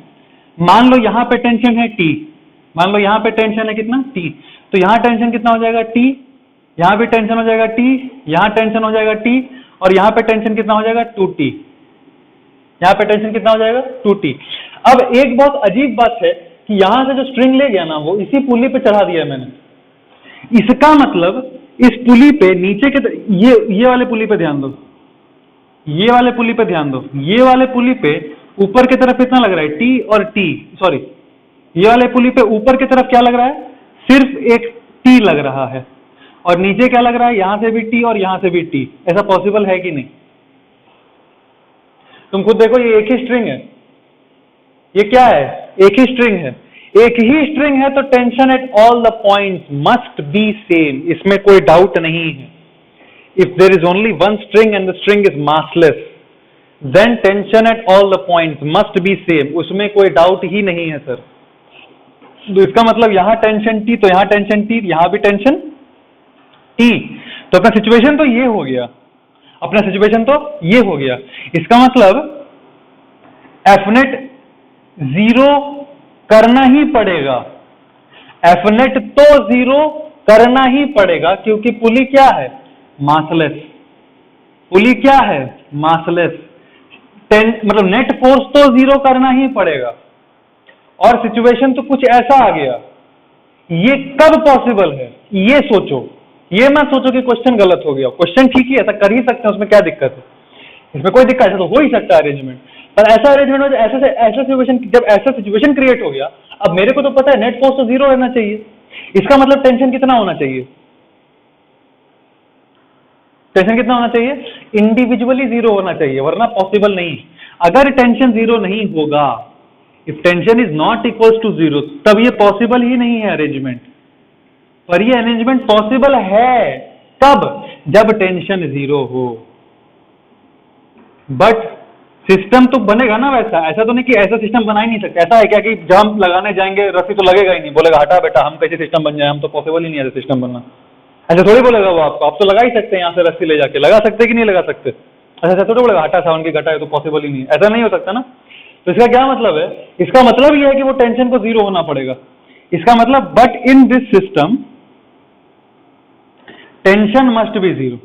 मान लो यहाँ पे टेंशन है T, मान लो यहाँ पे टेंशन है कितना T, तो यहाँ टेंशन कितना हो जाएगा T, यहाँ भी टेंशन हो जाएगा T, यहाँ टेंशन हो जाएगा T, और यहाँ पे टेंशन कितना हो जाएगा 2T, यहाँ पे टेंशन कितना हो जाएगा 2T। अब एक बहुत अजीब बात है कि यहां से जो स्ट्रिंग ले गया ना वो इसी पुली पे चढ़ा दिया मैंने। इसका मतलब इस पुली पे नीचे के ये वाले पुली पे ध्यान दो, ये वाले पुली पे ध्यान दो, ये वाले पुली पे ऊपर की तरफ कितना लग रहा है T और T, सॉरी ये वाले पुली पे ऊपर की तरफ क्या लग रहा है, सिर्फ एक T लग रहा है, और नीचे क्या लग रहा है, यहां से भी T और यहां से भी T। ऐसा पॉसिबल है कि नहीं? तुम खुद देखो, ये एक ही स्ट्रिंग है, ये क्या है, एक ही स्ट्रिंग है, एक ही स्ट्रिंग है, तो tension at all the points must be same, इसमें कोई डाउट नहीं है। If there is only one string and the string is massless, then tension at all the points must be same, उसमें कोई डाउट ही नहीं है सर। तो इसका मतलब यहां टेंशन T, तो यहां टेंशन T, यहां भी टेंशन T, तो अपना सिचुएशन तो ये हो गया, अपना सिचुएशन तो ये हो गया। इसका मतलब एफनेट 0 करना ही पड़ेगा, एफनेट तो 0 करना ही पड़ेगा, क्योंकि पुली क्या है, मासलेस, पुली क्या है, मासलेस। मतलब नेट फोर्स तो 0 करना ही पड़ेगा, और सिचुएशन तो कुछ ऐसा आ गया। ये कब पॉसिबल है, ये सोचो, ये मत सोचो कि क्वेश्चन गलत हो गया, क्वेश्चन ठीक ही, ऐसा कर ही सकते हैं, उसमें क्या दिक्कत है, इसमें कोई दिक्कत, ऐसा तो हो ही सकता है अरेंजमेंट। पर ऐसा अरेंजमेंट हो, ऐसा सिचुएशन, जब ऐसा सिचुएशन क्रिएट हो गया, अब मेरे को तो पता है नेट फोर्स तो 0 रहना चाहिए, इसका मतलब टेंशन कितना होना चाहिए, टेंशन कितना होना चाहिए, इंडिविजुअली 0 होना चाहिए, वरना पॉसिबल नहीं। अगर टेंशन 0 नहीं होगा, if tension is not equal to 0, तब ये पॉसिबल ही नहीं है अरेंजमेंट। पर ये अरेंजमेंट पॉसिबल है कब, जब टेंशन 0 हो। बट सिस्टम तो बनेगा ना वैसा, ऐसा तो नहीं कि ऐसा सिस्टम बना ही नहीं सकता। ऐसा है क्या कि जब हम लगाने जाएंगे रस्सी तो लगेगा ही नहीं, बोलेगा हटा बेटा हम कैसे सिस्टम बन जाए, हम तो पॉसिबल ही नहीं है सिस्टम बनना। ऐसा थोड़ी बोलेगा वो आपको, आप तो लगा ही सकते हैं, यहाँ से रस्सी ले जाके लगा सकते कि नहीं लगा सकते, ऐसा थोड़ी बोलेगा हटा सावन की घटा है तो पॉसिबल ही नहीं है, ऐसा नहीं हो सकता ना। तो इसका क्या मतलब है, इसका मतलब यह है कि वो टेंशन को 0 होना पड़ेगा। इसका मतलब but in this system tension must be 0।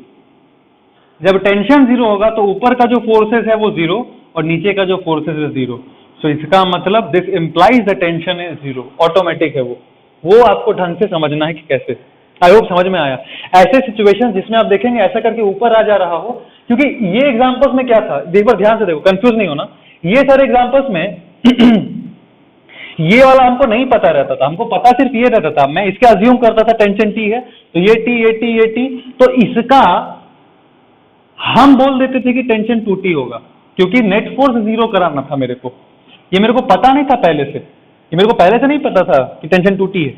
जब टेंशन 0 होगा तो ऊपर का जो फोर्सेस है वो 0 और नीचे का जो फोर्सेस है 0। सो इसका मतलब this implies the tension is 0, automatic है वो आपको ढंग से समझना है कि कैसे। आई होप समझ में आया। ऐसे सिचुएशन जिसमें आप देखेंगे ऐसा करके ऊपर आ जा रहा हो, क्योंकि ये एग्जांपल्स में क्या था, एक बार ध्यान से देखो, कंफ्यूज नहीं होना। ये सारे एग्जांपल्स में ये वाला हमको नहीं पता रहता था, हमको पता सिर्फ ये रहता था, मैं इसके अज्यूम करता था टेंशन T है तो ये T ये T ये T, तो इसका हम बोल देते थे कि टेंशन 2T होगा, क्योंकि नेट फोर्स 0 कराना था मेरे को। ये मेरे को पता नहीं था पहले से, ये मेरे को पहले से नहीं पता था कि टेंशन 2T है,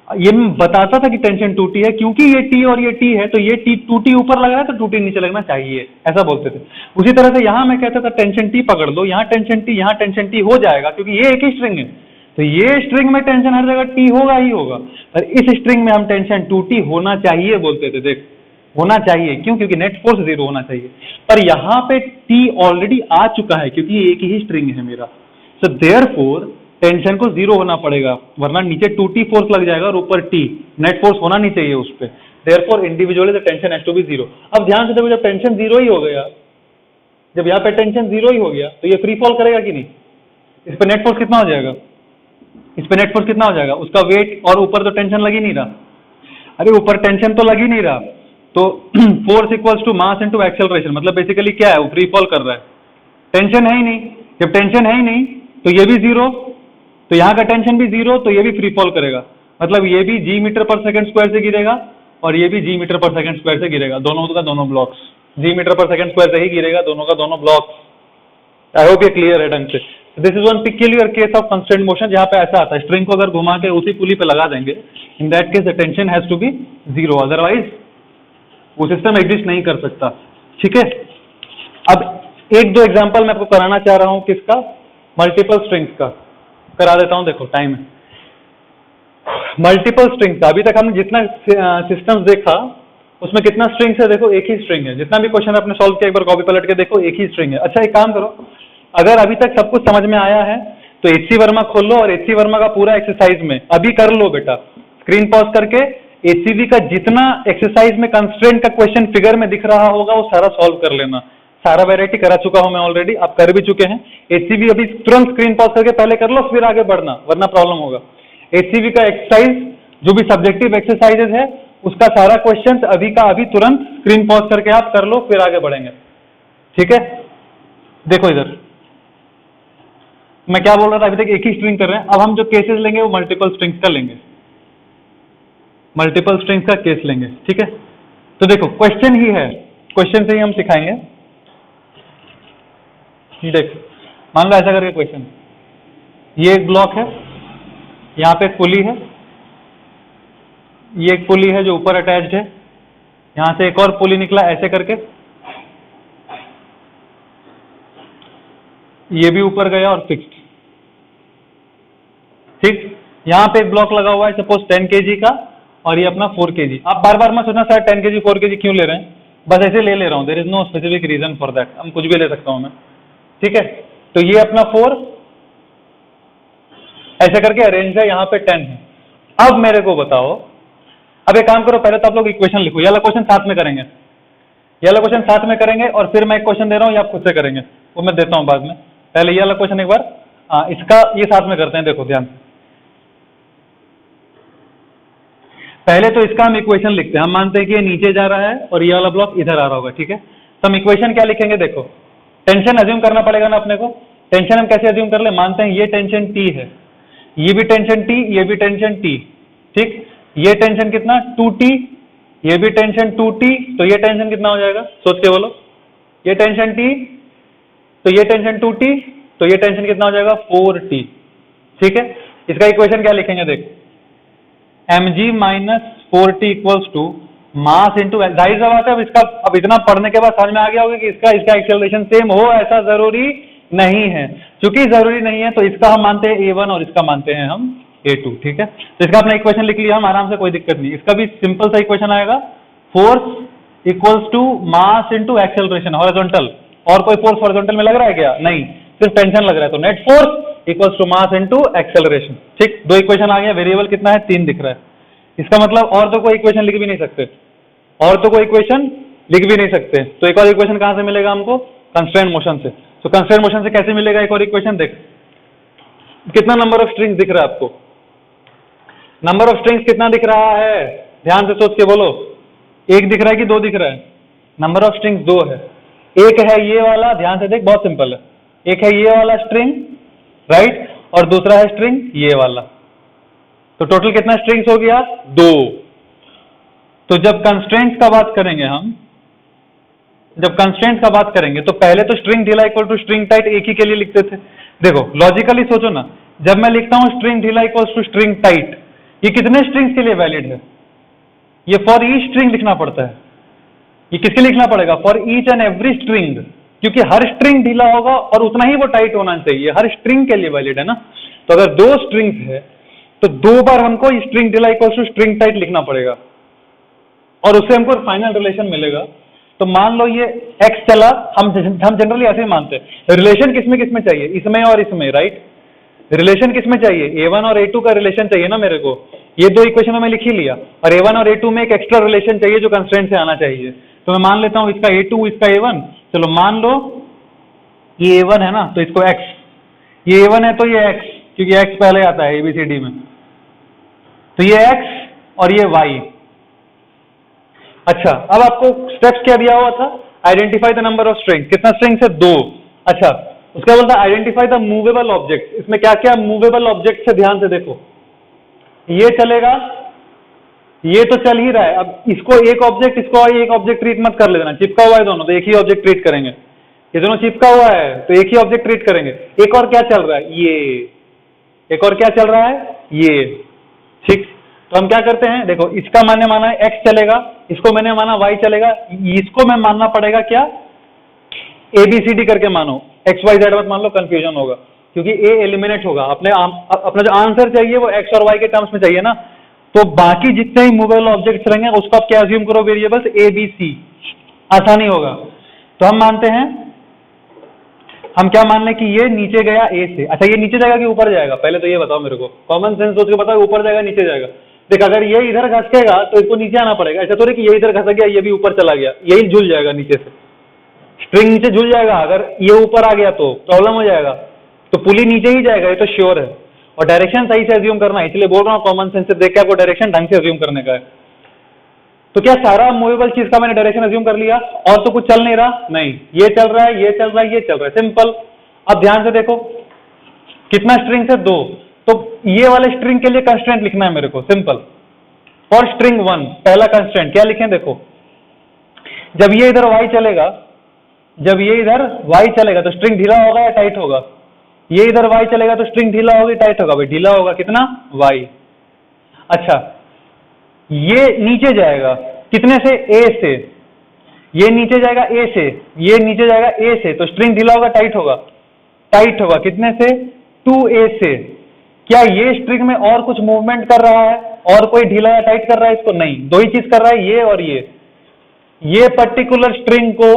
ये मैं बताता था कि टेंशन 2T है, क्योंकि ये T और ये T है तो ये T 2T ऊपर लग रहा है तो 2T नीचे लगना चाहिए, ऐसा बोलते थे। उसी तरह से यहां मैं कहता था टेंशन T पकड़ लो, यहाँ टेंशन T यहाँ टेंशन T हो जाएगा, क्योंकि ये एक ही स्ट्रिंग है, तो ये स्ट्रिंग में टेंशन हर जगह T होगा ही होगा, पर इस स्ट्रिंग में हम टेंशन 2T होना चाहिए बोलते थे। देख होना चाहिए क्यों, क्योंकि नेट फोर्स 0 होना चाहिए, पर यहाँ पे T ऑलरेडी आ चुका है क्योंकि ये एक ही स्ट्रिंग है मेरा। सो देयरफॉर टेंशन को 0 होना पड़ेगा, वरना नीचे 2T फोर्स लग जाएगा और ऊपर T, नेट फोर्स होना नहीं चाहिए उस पर। Therefore individually the tension has to be 0। अब ध्यान से देखो, जब टेंशन 0 ही हो गया, जब यहाँ पे टेंशन 0 ही हो गया तो ये फ्री फॉल करेगा कि नहीं, इस पे नेट फोर्स कितना हो जाएगा, इस पे नेट फोर्स कितना हो जाएगा, उसका वेट, और ऊपर तो टेंशन लग ही नहीं रहा, अरे ऊपर टेंशन तो लग ही नहीं रहा, तो force equals to mass into acceleration, मतलब बेसिकली क्या है, वो फ्री फॉल कर रहा है, टेंशन है ही नहीं। जब टेंशन है ही नहीं तो ये भी 0, तो यहाँ का टेंशन भी 0, तो ये भी फ्री फॉल करेगा, मतलब ये भी g मीटर पर सेकंड स्क्वायर से गिरेगा और ये भी g मीटर पर सेकंड स्क्वायर से गिरेगा, दोनों का दोनों ब्लॉक्स g मीटर पर सेकंड स्क्वायर से ही गिरेगा, दोनों का दोनों ब्लॉक्स। आई होप ये क्लियर है ढंग से। This is one peculiar case of constraint motion, जहाँ पे ऐसा आता है, स्ट्रिंग को अगर घुमा के उसी पुली पे लगा देंगे, in that case the tension has to be 0, otherwise वो सिस्टम एग्जिस्ट नहीं कर सकता। ठीक है, अब एक दो एग्जांपल मैं आपको कराना चाह रहा हूं, किसका, मल्टीपल स्ट्रिंग्स का करा देता हूं। देखो टाइम है, मल्टीपल स्ट्रिंग्स, अभी तक हमने जितना सिस्टम्स देखा उसमें कितना स्ट्रिंग्स है, देखो एक ही स्ट्रिंग है। जितना भी क्वेश्चन आपने सॉल्व किया एक बार कॉपी पलट के देखो, एक ही स्ट्रिंग है। अच्छा एक काम करो, अगर अभी तक सब कुछ समझ में आया है तो एचसी वर्मा खोल लो और एचसी वर्मा का पूरा एक्सरसाइज में अभी कर लो बेटा, स्क्रीन पॉज करके एचसीवी का जितना एक्सरसाइज में कंस्ट्रेंट का क्वेश्चन फिगर में दिख रहा होगा वो सारा सॉल्व कर लेना। सारा वैरायटी करा चुका हूं मैं ऑलरेडी, आप कर भी चुके हैं। एचसीवी अभी तुरंत स्क्रीन पॉज करके पहले कर लो, फिर आगे बढ़ना, वरना प्रॉब्लम होगा। एचसीवी का एक्सरसाइज जो भी सब्जेक्टिव एक्सरसाइजेज है उसका सारा क्वेश्चन अभी का अभी तुरंत स्क्रीन पॉज करके आप कर लो, फिर आगे बढ़ेंगे। ठीक है, देखो इधर मैं क्या बोल रहा था, अभी तक एक ही स्ट्रिंग कर रहे हैं। अब हम जो केसेस लेंगे वो मल्टीपल स्ट्रिंग्स का लेंगे, मल्टीपल स्ट्रिंग्स का केस लेंगे। ठीक है, तो देखो क्वेश्चन ही है, क्वेश्चन से ही हम सिखाएंगे। देखो मान लो ऐसा करके क्वेश्चन, ये एक ब्लॉक है, यहाँ पे एक पुली है, ये एक पुली है जो ऊपर अटैच्ड है, यहां से एक और पुली निकला ऐसे करके, ये भी ऊपर गया और फिक्स्ड। ठीक, यहां पे एक ब्लॉक लगा हुआ है सपोज 10 kg का और ये अपना 4 kg। आप बार बार मत सोचना सर 10 kg 4 kg क्यों ले रहे हैं, बस ऐसे ले रहा हूं, there is no specific reason for that, हम कुछ भी ले सकता हूं मैं। ठीक है, तो ये अपना 4 ऐसे करके अरेंज है, यहाँ पे 10 है। अब मेरे को बताओ, अब एक काम करो, पहले तो आप लोग इक्वेशन लिखो, ये वाला क्वेश्चन साथ में करेंगे, ये वाला क्वेश्चन साथ में करेंगे और फिर मैं एक क्वेश्चन दे रहा हूं, ये आप खुद से करेंगे, वो मैं देता हूं बाद में। पहले ये वाला क्वेश्चन एक बार इसका ये साथ में करते हैं, देखो ध्यान से। पहले तो इसका हम इक्वेशन लिखते हैं, हम मानते हैं कि ये नीचे जा रहा है और ये वाला ब्लॉक इधर आ रहा होगा। ठीक है, तो हम इक्वेशन क्या लिखेंगे, देखो टेंशन अज्यूम करना पड़ेगा ना अपने को। टेंशन हम कैसे अज्यूम कर ले, मानते हैं ये टेंशन T है, ये भी टेंशन T, ये भी टेंशन T। ठीक, ये टेंशन कितना 2T, ये भी टेंशन 2T, तो ये टेंशन कितना हो जाएगा, सोच के बोलो। ये टेंशन T, तो ये टेंशन 2T, तो ये टेंशन कितना हो जाएगा 4T। ठीक है, इसका इक्वेशन क्या लिखेंगे, देखो mg minus 4T equals to mass into, जाहिर सा बात है अब इसका, अब इतना पढ़ने के बाद समझ में आ गया होगा कि इसका एक्सेलरेशन सेम हो, ऐसा जरूरी नहीं है। क्योंकि जरूरी नहीं है तो इसका हम मानते हैं A1 और इसका मानते हैं हम A2। ठीक है, तो इसका अपना इक्वेशन लिख लिया हम आराम से, कोई दिक्कत नहीं। इसका भी सिंपल सा इक्वेशन आएगा, force equals to mass into acceleration horizontal, और कोई फोर्स हॉरिजॉन्टल में लग रहा है क्या, नहीं, सिर्फ टेंशन लग रहा है, तो net force equals to mass into acceleration. ठीक, दो इक्वेशन आ गया, वेरिएबल कितना है 3 दिख रहा है। इसका मतलब और तो कोई इक्वेशन लिख भी नहीं सकते, और तो कोई इक्वेशन लिख भी नहीं सकते, तो एक और इक्वेशन कहां से मिलेगा हमको, कंस्ट्रेंट मोशन से। तो कंस्ट्रेंट मोशन से कैसे मिलेगा एक और इक्वेशन, देख कितना नंबर ऑफ स्ट्रिंग्स दिख रहा है आपको, नंबर ऑफ स्ट्रिंग्स कितना दिख रहा है, ध्यान से सोच के बोलो, एक दिख रहा है कि 2 दिख रहा है, नंबर ऑफ स्ट्रिंग्स 2 है। एक है ये वाला, ध्यान से देख बहुत सिंपल है, एक है ये वाला स्ट्रिंग राइट, और दूसरा है स्ट्रिंग ये वाला, तो टोटल कितना स्ट्रिंग्स हो गया 2। तो जब कंस्ट्रेंट्स का बात करेंगे हम, जब कंस्ट्रेंट्स का बात करेंगे तो पहले तो स्ट्रिंग ढीला इक्वल टू स्ट्रिंग टाइट एक ही के लिए लिखते थे। देखो लॉजिकली सोचो ना, जब मैं लिखता हूं स्ट्रिंग ढीला इक्वल टू स्ट्रिंग टाइट, ये कितने स्ट्रिंग्स के लिए वैलिड है, ये फॉर ईच स्ट्रिंग लिखना पड़ता है। ये किसके लिखना पड़ेगा, for each and every string, क्योंकि हर स्ट्रिंग ढीला होगा और उतना ही वो टाइट होना चाहिए, हर स्ट्रिंग के लिए वैलिड है ना। तो अगर 2 स्ट्रिंग्स है तो 2 बार हमको स्ट्रिंग ढीला इक्वल टू स्ट्रिंग टाइट लिखना पड़ेगा और उससे हमको फाइनल रिलेशन मिलेगा। तो मान लो ये x चला, हम जनरली ऐसे ही मानते हैं, रिलेशन किसमें चाहिए, इसमें और इसमें, राइट। रिलेशन किसमें चाहिए, A1 और A2 का रिलेशन चाहिए ना मेरे को, ये 2 इक्वेशन में लिख ही लिया, और A1 और A2 में एक एक्स्ट्रा रिलेशन चाहिए जो कंस्ट्रेंट से आना चाहिए। तो मैं मान लेता हूं इसका A2 इसका A1, चलो मान लो ये A1 है ना, तो इसको x, ये A1 है तो ये x, क्योंकि x पहले आता है ABCD में, तो ये x और ये y। अच्छा अब आपको स्टेप्स क्या दिया हुआ था, identify the number of string, कितना स्ट्रिंग्स है 2। अच्छा उसका बोलता है आइडेंटिफाई द मूवेबल ऑब्जेक्ट, इसमें क्या क्या मूवेबल ऑब्जेक्ट है, ध्यान से देखो, ये चलेगा, ये तो चल ही रहा है, अब इसको एक ऑब्जेक्ट, इसको एक ऑब्जेक्ट ट्रीट मत कर लेना, चिपका हुआ है दोनों, तो एक ही ऑब्जेक्ट ट्रीट करेंगे, ये दोनों चिपका हुआ है तो एक ही ऑब्जेक्ट ट्रीट करेंगे। एक और क्या चल रहा है, ये, एक और क्या चल रहा है, ये, ठीक। तो हम क्या करते हैं, देखो इसका मैंने माना है x चलेगा, इसको मैंने माना y चलेगा, इसको मैं मानना पड़ेगा क्या, ABCD करके मानो, XYZ मत मान लो, कंफ्यूजन होगा, क्योंकि A एलिमिनेट होगा, अपना जो आंसर चाहिए वो x और y के टर्म्स में चाहिए ना। तो बाकी जितने ही मूवेबल ऑब्जेक्ट्स रहेंगे उसको आप क्या अज्यूम करो, वेरिएबल्स ए बी सी, आसानी होगा। तो हम मानते हैं, हम क्या मान लें कि ये नीचे गया ए से। अच्छा, ये नीचे जाएगा कि ऊपर जाएगा, पहले तो ये बताओ मेरे को, कॉमन सेंस सोच के बताओ, ऊपर जाएगा नीचे जाएगा। देख, अगर ये इधर घसकेगा तो इसको नीचे आना पड़ेगा, ऐसा थोड़ी कि ये इधर घस गया ये भी ऊपर चला गया, यही झूल जाएगा नीचे से, स्ट्रिंग नीचे झूल जाएगा। अगर ये ऊपर आ गया तो प्रॉब्लम हो जाएगा, तो पुली नीचे ही जाएगा, ये तो श्योर है। और डायरेक्शन सही से अज्यूम करना है, इसलिए बोल रहा हूँ कॉमन सेंस से देख के आपको डायरेक्शन ढंग से अज्यूम करने का है। तो क्या सारा मूवेबल चीज का मैंने डायरेक्शन अज्यूम कर लिया और तो कुछ चल नहीं रहा? नहीं, ये चल रहा है, ये चल रहा है, ये चल रहा है, सिंपल। अब ध्यान से देखो, कितना स्ट्रिंग है? 2। तो ये वाले स्ट्रिंग के लिए कंस्ट्रेंट लिखना है मेरे को, सिंपल। फॉर स्ट्रिंग 1 पहला कंस्ट्रेंट क्या लिखें? देखो, जब ये इधर y चलेगा, जब ये इधर y चलेगा तो स्ट्रिंग ढीला होगा या टाइट होगा? ये इधर y चलेगा तो स्ट्रिंग ढीला होगा, टाइट होगा? भाई ढीला होगा, कितना? y। अच्छा, ये नीचे जाएगा कितने से? a से। ये नीचे जाएगा a से, ये नीचे जाएगा a से, तो स्ट्रिंग ढीला होगा, टाइट होगा? टाइट होगा, कितने से? 2a से। क्या ये स्ट्रिंग में और कुछ मूवमेंट कर रहा है और कोई ढीला या टाइट कर रहा है इसको? नहीं, दो ही चीज कर रहा है, ये और ये पर्टिकुलर स्ट्रिंग को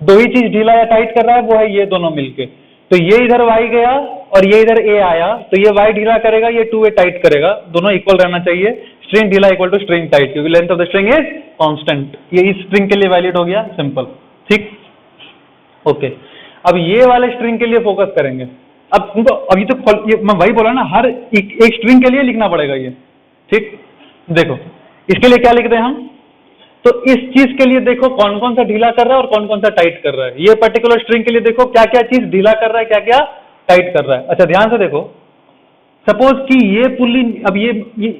दो ही चीज ढीला या टाइट कर रहा है, वो है ये दोनों मिलके। तो ये इधर y गया और ये इधर a आया, तो ये y ढीला करेगा, ये 2a टाइट करेगा, दोनों इक्वल रहना चाहिए। स्ट्रिंग ढीला इक्वल टू स्ट्रिंग टाइट, क्योंकि length of the string is constant. ये इस स्ट्रिंग के लिए वैलिड हो गया, सिंपल, ठीक। ओके, अब ये वाले स्ट्रिंग के लिए फोकस करेंगे। अब तुमको अभी तो मैं वही बोला ना, हर एक स्ट्रिंग के लिए लिखना पड़ेगा ये, ठीक। देखो, इसके लिए क्या लिखते हैं हम? तो इस चीज के लिए देखो कौन कौन सा ढीला कर रहा है और कौन कौन सा टाइट कर रहा है। ये पर्टिकुलर स्ट्रिंग के लिए देखो क्या क्या चीज ढीला कर रहा है, क्या क्या टाइट कर रहा है। अच्छा, ध्यान से देखो, सपोज कि ये पुल्ली, अब ये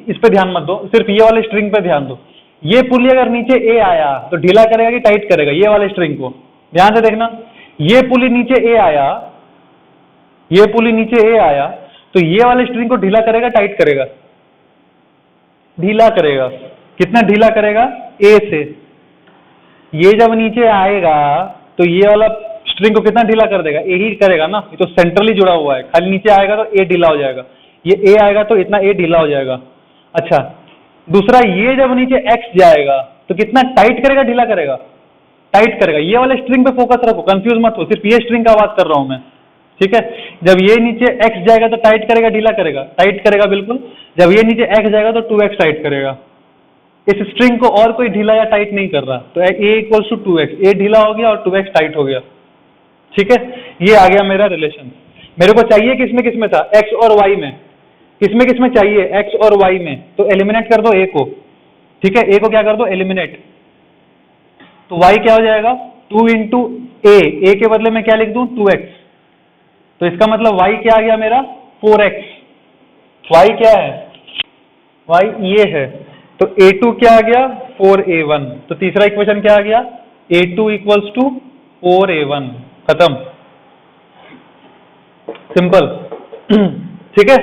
इस पे ध्यान मत दो, सिर्फ ये वाले स्ट्रिंग पे ध्यान दो। ये पुल्ली अगर नीचे ए आया तो ढीला करेगा कि टाइट करेगा? ये वाले स्ट्रिंग को ध्यान से देखना, ये पुल्ली नीचे ए आया, ये पुल्ली नीचे ए आया, तो ये वाले स्ट्रिंग को ढीला करेगा, टाइट करेगा? ढीला करेगा। कितना ढीला करेगा? ए से। ये जब नीचे आएगा तो ये वाला स्ट्रिंग को कितना ढीला कर देगा? ए ही करेगा ना, ये तो सेंट्रली जुड़ा हुआ है। खाली नीचे आएगा तो ए ढीला हो जाएगा, ये ए आएगा तो इतना ए ढीला हो जाएगा। अच्छा, दूसरा, ये जब नीचे एक्स जाएगा तो कितना टाइट करेगा, ढीला करेगा? टाइट करेगा। ये वाले स्ट्रिंग पे फोकस रखो, कंफ्यूज मत हो, सिर्फ ये स्ट्रिंग का बात कर रहा हूं मैं, ठीक है। जब ये नीचे एक्स जाएगा तो टाइट करेगा, ढीला करेगा? टाइट करेगा, बिल्कुल। जब ये नीचे एक्स जाएगा तो 2x टाइट करेगा। इस स्ट्रिंग को और कोई ढीला या टाइट नहीं कर रहा, तो a इक्वल्स टू 2x, ए ढीला हो गया और 2x टाइट हो गया, ठीक है। ये आ गया मेरा रिलेशन। मेरे को चाहिए किसमें था? x और y में। किसमें चाहिए? x और y में। तो एलिमिनेट कर दो a को, ठीक है। a को क्या कर दो? एलिमिनेट। तो y क्या हो जाएगा? 2 इंटू a के बदले में क्या लिख दूं? 2x। तो इसका मतलब y क्या आ गया मेरा? 4x। y क्या है? y ये है, तो a2 क्या आ गया? 4a1। तो तीसरा इक्वेशन क्या आ गया? a2 equals to 4a1। खत्म, सिंपल, ठीक है।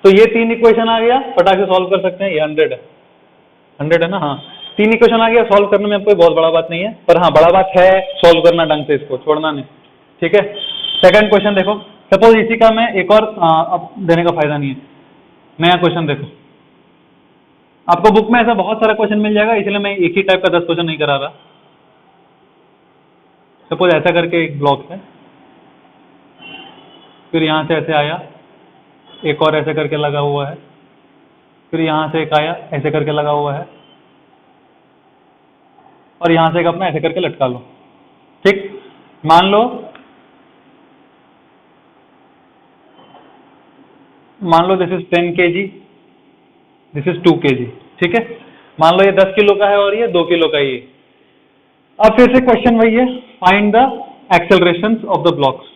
तो ये 3 इक्वेशन आ गया, फटाक से सॉल्व कर सकते हैं। ये 100 है ना? हाँ, 3 इक्वेशन आ गया, सॉल्व करने में कोई बहुत बड़ा बात नहीं है, पर हाँ बड़ा बात है सॉल्व करना ढंग से, इसको छोड़ना नहीं, ठीक है। सेकंड क्वेश्चन देखो, सपोज इसी का मैं एक और अब देने का फायदा नहीं है, नया क्वेश्चन देखो। आपको बुक में ऐसा बहुत सारा क्वेश्चन मिल जाएगा, इसलिए मैं एक ही टाइप का 10 क्वेश्चन नहीं करा रहा। सपोज ऐसा करके एक ब्लॉक है, फिर यहां से ऐसे आया, एक और ऐसे करके लगा हुआ है, फिर यहां से एक आया ऐसे करके लगा हुआ है, और यहां से एक अपना ऐसे करके लटका लो, ठीक। मान लो this is 10 kg, this is 2 kg, ठीक है। मान लो ये 10 किलो का है और ये 2 किलो का ही है। अब फिर से क्वेश्चन वही है, find the acceleration of the blocks.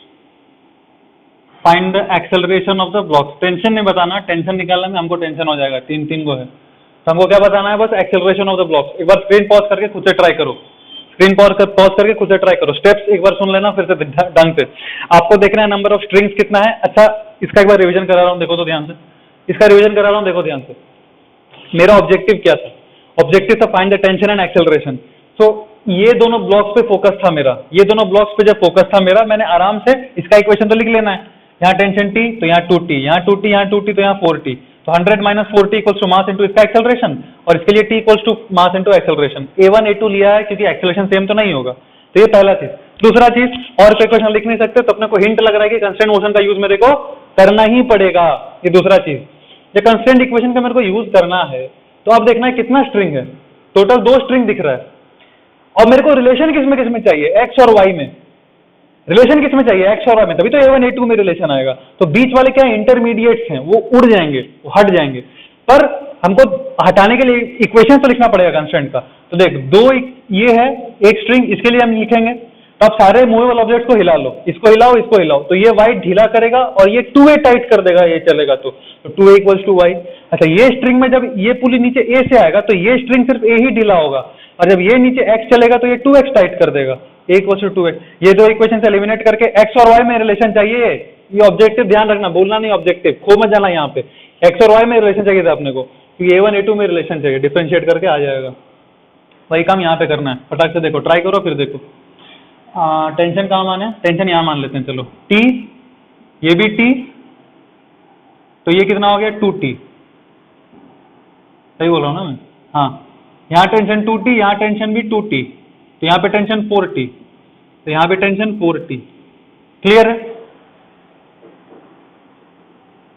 Find the acceleration of the blocks. Tension नहीं बताना, टेंशन निकालने में हमको टेंशन हो जाएगा, तीन को है, तो हमको क्या बताना है? बस एक्सेलरेशन ऑफ द ब्लॉक्स। एक बार स्क्रीन पॉज करके खुद से ट्राई करो, स्क्रीन पॉज करके खुद से ट्राई करो, स्टेप्स एक बार सुन लेना फिर से ढंग से। आपको देखना है नंबर ऑफ स्ट्रिंग्स कितना है। अच्छा, इसका एक बार रिवीजन करा रहा हूँ, देखो तो ध्यान से, इसका रिवीजन करा रहा हूँ, देखो ध्यान से। मेरा ऑब्जेक्टिव क्या था? ऑब्जेक्टिव था find the tension and acceleration. तो ये दोनों ब्लॉक्स पे फोकस था मेरा, ये दोनों ब्लॉक्स पे जब फोकस था मेरा, मैंने आराम से इसका इक्वेशन तो लिख लेना है। यहाँ टेंशन T तो यहाँ 2T, यहाँ 2T, यहाँ 2T तो यहाँ 4T। तो 100 minus 40 equals to mass into इसका एक्सेलरेशन, और इसके लिए t equals to mass into acceleration. A1 A2 लिया है क्योंकि एक्सेलरेशन सेम तो नहीं होगा, तो ये पहला चीज। दूसरा चीज, और कोई क्वेश्चन लिख नहीं सकते तो अपने को हिंट लग रहा है कि कंस्ट्रेंट मोशन का यूज मेरे को करना ही पड़ेगा। ये दूसरा चीज, जब कंस्ट्रेंट इक्वेशन का मेरे को यूज करना है तो आप देखना है कितना स्ट्रिंग है, टोटल 2 स्ट्रिंग दिख रहा है, और मेरे को रिलेशन किस में चाहिए, एक्स और वाई में। रिलेशन किस में चाहिए, एक्स और वाई में, तभी तो A1 A2 में रिलेशन आएगा। तो बीच वाले क्या इंटरमीडिएट्स हैं, वो उड़ जाएंगे, वो हट जाएंगे, पर हमको हटाने के लिए इक्वेशन तो लिखना पड़ेगा कंस्ट्रेंट का। तो देख, 2 ये है, एक स्ट्रिंग, इसके लिए हम लिखेंगे, तो आप सारे मूवेबल ऑब्जेक्ट को हिला लो, इसको हिलाओ, इसको हिलाओ, तो ये वाई ढीला करेगा और ये 2A टाइट कर देगा, ये चलेगा तो 2A इक्वल्स टू वाई। अच्छा, ये स्ट्रिंग में जब ये पुली नीचे A से आएगा तो ये स्ट्रिंग सिर्फ A ही ढीला होगा, और जब ये नीचे X चलेगा तो ये 2X टाइट कर देगा, A इक्वल्स टू 2X। ये 2 इक्वेशन से एलिमिनेट करके X और Y में रिलेशन चाहिए, ये ऑब्जेक्टिव ध्यान रखना, बोलना नहीं ऑब्जेक्टिव, खो मत जाना यहाँ पे। X और Y में रिलेशन चाहिए था अपने को, क्योंकि A1 A2 में रिलेशन चाहिए, डिफरेंशिएट करके आ जाएगा। वही काम यहाँ पे करना है, फटाक से देखो, ट्राई करो, फिर देखो। टेंशन कहाँ माने, टेंशन यहाँ मान लेते हैं, चलो T, ये भी T, तो ये कितना हो गया 2T, सही बोल रहा हूँ ना मैं? हाँ, यहाँ टेंशन 2T, यहाँ टेंशन भी 2T, तो यहाँ पे टेंशन 4T, तो यहाँ पे टेंशन 4T। क्लियर है?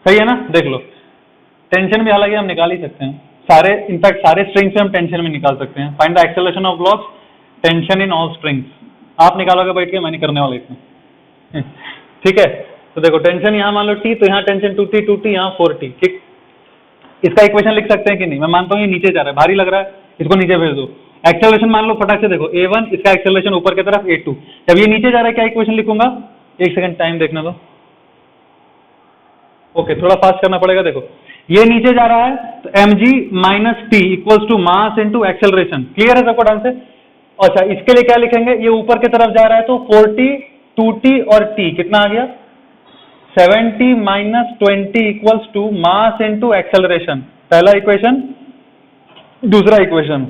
सही है ना? देख लो, टेंशन भी हालांकि हम निकाल ही सकते हैं सारे, इनफैक्ट सारे स्ट्रिंग से हम टेंशन में निकाल सकते हैं। Find the acceleration of blocks, tension in all strings. आप निकालोगे बैठ के, मैं नहीं करने वाला इसमें। ठीक है, तो देखो टेंशन यहाँ मान लो T, तो यहाँ टेंशन 2T, यहाँ 4T। ठीक, इसका इक्वेशन लिख सकते हैं कि नहीं? मैं मानता हूँ ये नीचे जा रहा है, भारी लग रहा है, इसको नीचे भेज दो। एक्सेलरेशन मान लो, फटाक से देखो, A1, इसका एक्सेलरेशन ऊपर की तरफ A2। जब ये नीचे जा रहा है, क्या इक्वेशन लिखूंगा? एक सेकंड टाइम देखने दो। ओके, थोड़ा फास्ट करना पड़ेगा। देखो, ये नीचे जा रहा है तो mg minus T equals to mass into acceleration. Clear है सबको डांस से? अच्छा, इसके लिए क्या लिखेंगे? ये ऊपर की तरफ जा रहा है तो 4T, 2T और T कितना आ गया? 70 minus 20 equals to mass into acceleration. पहला इक्वेशन, दूसरा इक्वेशन,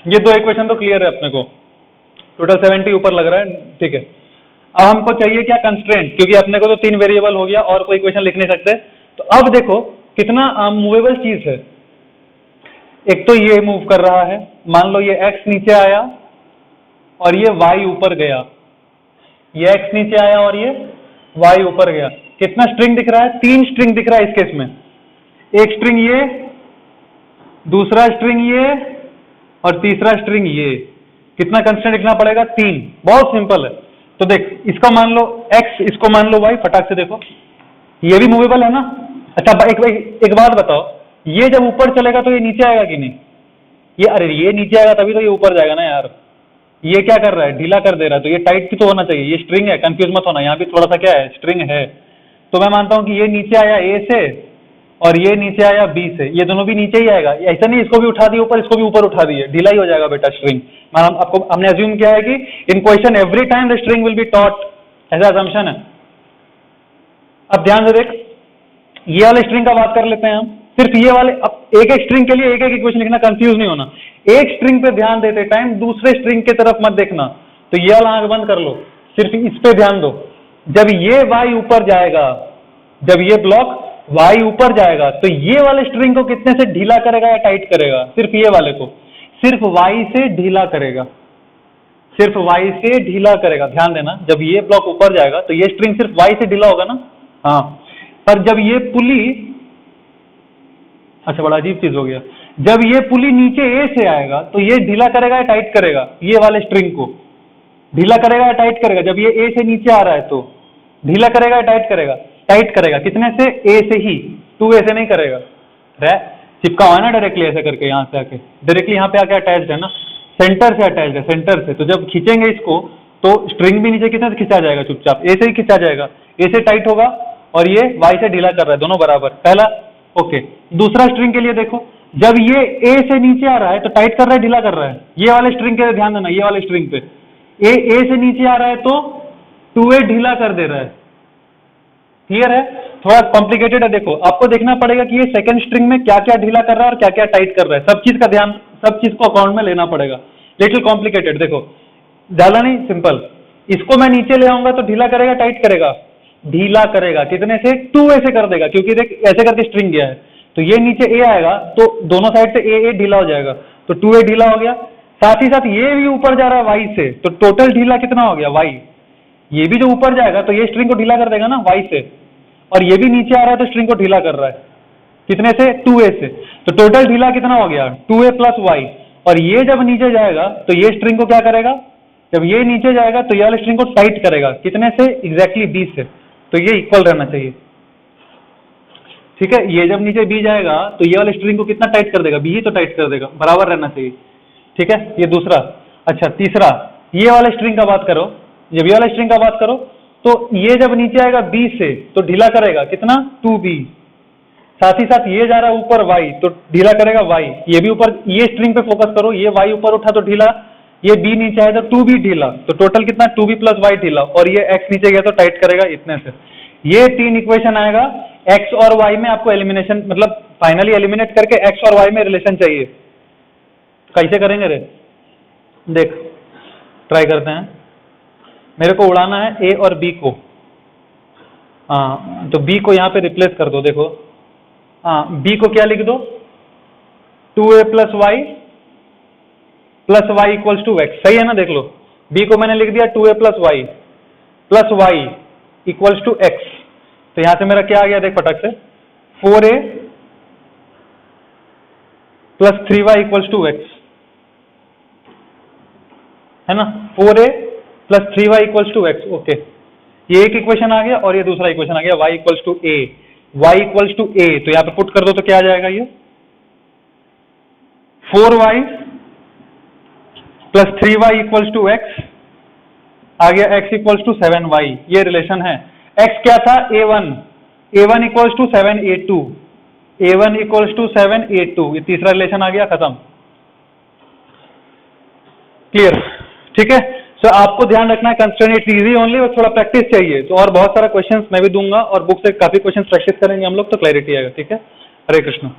ये 2 इक्वेशन तो क्लियर है अपने को। टोटल 70 ऊपर लग रहा है, ठीक है। अब हमको चाहिए क्या? कंस्ट्रेंट, क्योंकि अपने को तो 3 वेरिएबल हो गया और कोई इक्वेशन लिख नहीं सकते। तो अब देखो कितना मूवेबल चीज है। एक तो ये मूव कर रहा है, मान लो ये x नीचे आया और ये y ऊपर गया, ये x नीचे आया और ये y ऊपर गया। कितना स्ट्रिंग दिख रहा है? 3 स्ट्रिंग दिख रहा है इस केस में। एक स्ट्रिंग ये, दूसरा स्ट्रिंग ये और तीसरा स्ट्रिंग ये। कितना कंस्ट्रेंट लिखना पड़ेगा? 3। बहुत सिंपल है। तो देख, इसको मान लो x, इसको मान लो y, फटाक से देखो, ये भी मूवेबल है ना। अच्छा, एक बात बताओ, ये जब ऊपर चलेगा तो ये नीचे आएगा कि नहीं? ये, अरे ये नीचे आएगा तभी तो ये ऊपर जाएगा ना यार। ये क्या कर रहा है? ढीला कर दे रहा है, तो ये टाइट भी तो होना चाहिए। ये स्ट्रिंग है, कंफ्यूज मत होना, यहाँ भी थोड़ा सा क्या है, स्ट्रिंग है। तो मैं मानता हूं कि ये नीचे आया A से और ये नीचे आया B से, ये दोनों भी नीचे ही आएगा। ऐसा नहीं इसको भी उठा दिया ऊपर, इसको भी ऊपर उठा दिए, ढीला ही हो जाएगा बेटा स्ट्रिंग। आपको हमने अज्यूम किया है कि in question every time the string will be taught, ऐसा असम्पशन है। अब ध्यान से देख, ये वाले स्ट्रिंग का बात कर लेते हैं हम। सिर्फ ये वाले, अब एक स्ट्रिंग के लिए एक इक्वेशन लिखना, कंफ्यूज नहीं होना। एक स्ट्रिंग पे ध्यान देते टाइम दूसरे स्ट्रिंग की तरफ मत देखना। तो ये वाला आंख बंद कर लो, सिर्फ इस पे ध्यान दो। जब ये y ऊपर जाएगा, जब ये ब्लॉक y ऊपर जाएगा, तो ये वाले स्ट्रिंग को कितने से ढीला करेगा या टाइट करेगा? सिर्फ ये वाले को, सिर्फ y से ढीला करेगा, सिर्फ y से ढीला करेगा। ध्यान देना, जब ये ब्लॉक ऊपर जाएगा तो ये स्ट्रिंग सिर्फ y से ढीला होगा ना। हाँ, पर जब ये पुली, अच्छा बड़ा अजीब चीज हो गया, जब ये पुली नीचे A से आएगा तो ये ढीला करेगा या टाइट करेगा? ये वाले स्ट्रिंग को ढीला करेगा या टाइट करेगा? जब ये A से नीचे आ रहा है तो ढीला करेगा या टाइट करेगा? टाइट करेगा। कितने से? A से ही, 2A से नहीं करेगा। चिपका हुआ है ना डायरेक्टली, ऐसे करके यहाँ से आके डायरेक्टली यहाँ पे आके अटैच्ड है ना, सेंटर से अटैच्ड है, सेंटर से। तो जब खींचेंगे इसको तो स्ट्रिंग भी नीचे कितने से खिंचा जाएगा? चुपचाप A से ही खिंचा जाएगा। A से टाइट होगा और ये y से ढीला कर रहा है, दोनों बराबर। पहला ओके। दूसरा स्ट्रिंग के लिए देखो, जब ये A से नीचे आ रहा है तो टाइट कर रहा है, ढीला कर रहा है? ये वाले स्ट्रिंग के लिए ध्यान देना, ये वाले स्ट्रिंग पे A से नीचे आ रहा है तो 2A ढीला कर दे रहा है। क्लियर है? थोड़ा कॉम्प्लिकेटेड है। देखो, आपको देखना पड़ेगा कि ये सेकंड स्ट्रिंग में क्या क्या ढीला कर रहा है और क्या क्या टाइट कर रहा है। सब चीज का ध्यान, सब चीज को अकाउंट में लेना पड़ेगा। Little complicated. देखो, ज्यादा नहीं, सिंपल। इसको मैं नीचे ले आऊंगा तो ढीला करेगा, टाइट करेगा? ढीला करेगा। कितने से? 2A से कर देगा, क्योंकि देख ऐसे करके स्ट्रिंग गया है। तो ये नीचे ए आएगा तो दोनों साइड से ए ढीला हो जाएगा, तो 2a ढीला हो गया। साथ ही साथ ये भी ऊपर जा रहा है y से, तो टोटल ढीला कितना हो गया y। ये भी जो ऊपर जाएगा तो ये स्ट्रिंग को ढीला कर देगा ना y से, और ये भी नीचे आ रहा है तो स्ट्रिंग को ढीला कर रहा है कितने से, 2a से। तो टोटल ढीला कितना हो गया, 2a प्लस y। और ये जब नीचे जाएगा तो ये स्ट्रिंग को क्या करेगा, जब ये नीचे जाएगा तो ये वाले स्ट्रिंग को टाइट करेगा कितने से, एग्जैक्टली b से। तो ये इक्वल रहना चाहिए, ठीक है। ये जब नीचे b जाएगा तो ये वाले स्ट्रिंग को कितना टाइट कर देगा, b ही तो टाइट कर देगा, बराबर रहना चाहिए, ठीक है। ये दूसरा। अच्छा तीसरा, ये वाले स्ट्रिंग का बात करो, जब ये वाले स्ट्रिंग का बात करो तो ये जब नीचे आएगा b से तो ढीला करेगा कितना, 2b। साथ ही साथ ये जा रहा है ऊपर y तो ढीला करेगा y। ये भी ऊपर, ये स्ट्रिंग पे फोकस करो, ये y ऊपर उठा तो ढीला, ये b नीचे आया तो 2b ढीला, तो टोटल कितना, 2b प्लस y ढीला, और ये x नीचे गया तो टाइट करेगा इतने से। ये 3 इक्वेशन आएगा। x और y में आपको एलिमिनेशन, मतलब फाइनली एलिमिनेट करके x और y में रिलेशन चाहिए। कैसे करेंगे रे, देख ट्राई करते हैं। मेरे को उड़ाना है a और b को, हाँ तो b को यहाँ पे रिप्लेस कर दो। देखो b को क्या लिख दो, 2a plus y equals to x, सही है ना। देख लो b को मैंने लिख दिया 2a plus y equals to x। तो यहां से मेरा क्या आ गया, देख फटक से, 4a plus 3y equals to x, है ना। 4a plus 3y equals to x, okay. ये एक इक्वेशन आ गया और ये दूसरा इक्वेशन आ गया, y equals to a, y equals to a। तो यहां पे पुट कर दो तो क्या आ जाएगा, ये 4y plus 3y equals to x आ गया, x इक्वल्स टू 7y। ये रिलेशन है। x क्या था, a1 equals to 7a2, a1 equals to 7a2। ये तीसरा रिलेशन आ गया, खत्म, क्लियर, ठीक है। सो आपको ध्यान रखना है, कंस्ट्रेंट इट्स इजी ओनली, और थोड़ा प्रैक्टिस चाहिए। तो और बहुत सारा क्वेश्चंस मैं भी दूंगा और बुक से काफी क्वेश्चंस प्रैक्टिस करेंगे हम लोग तो क्लैरिटी आएगा, ठीक है। हरे कृष्ण।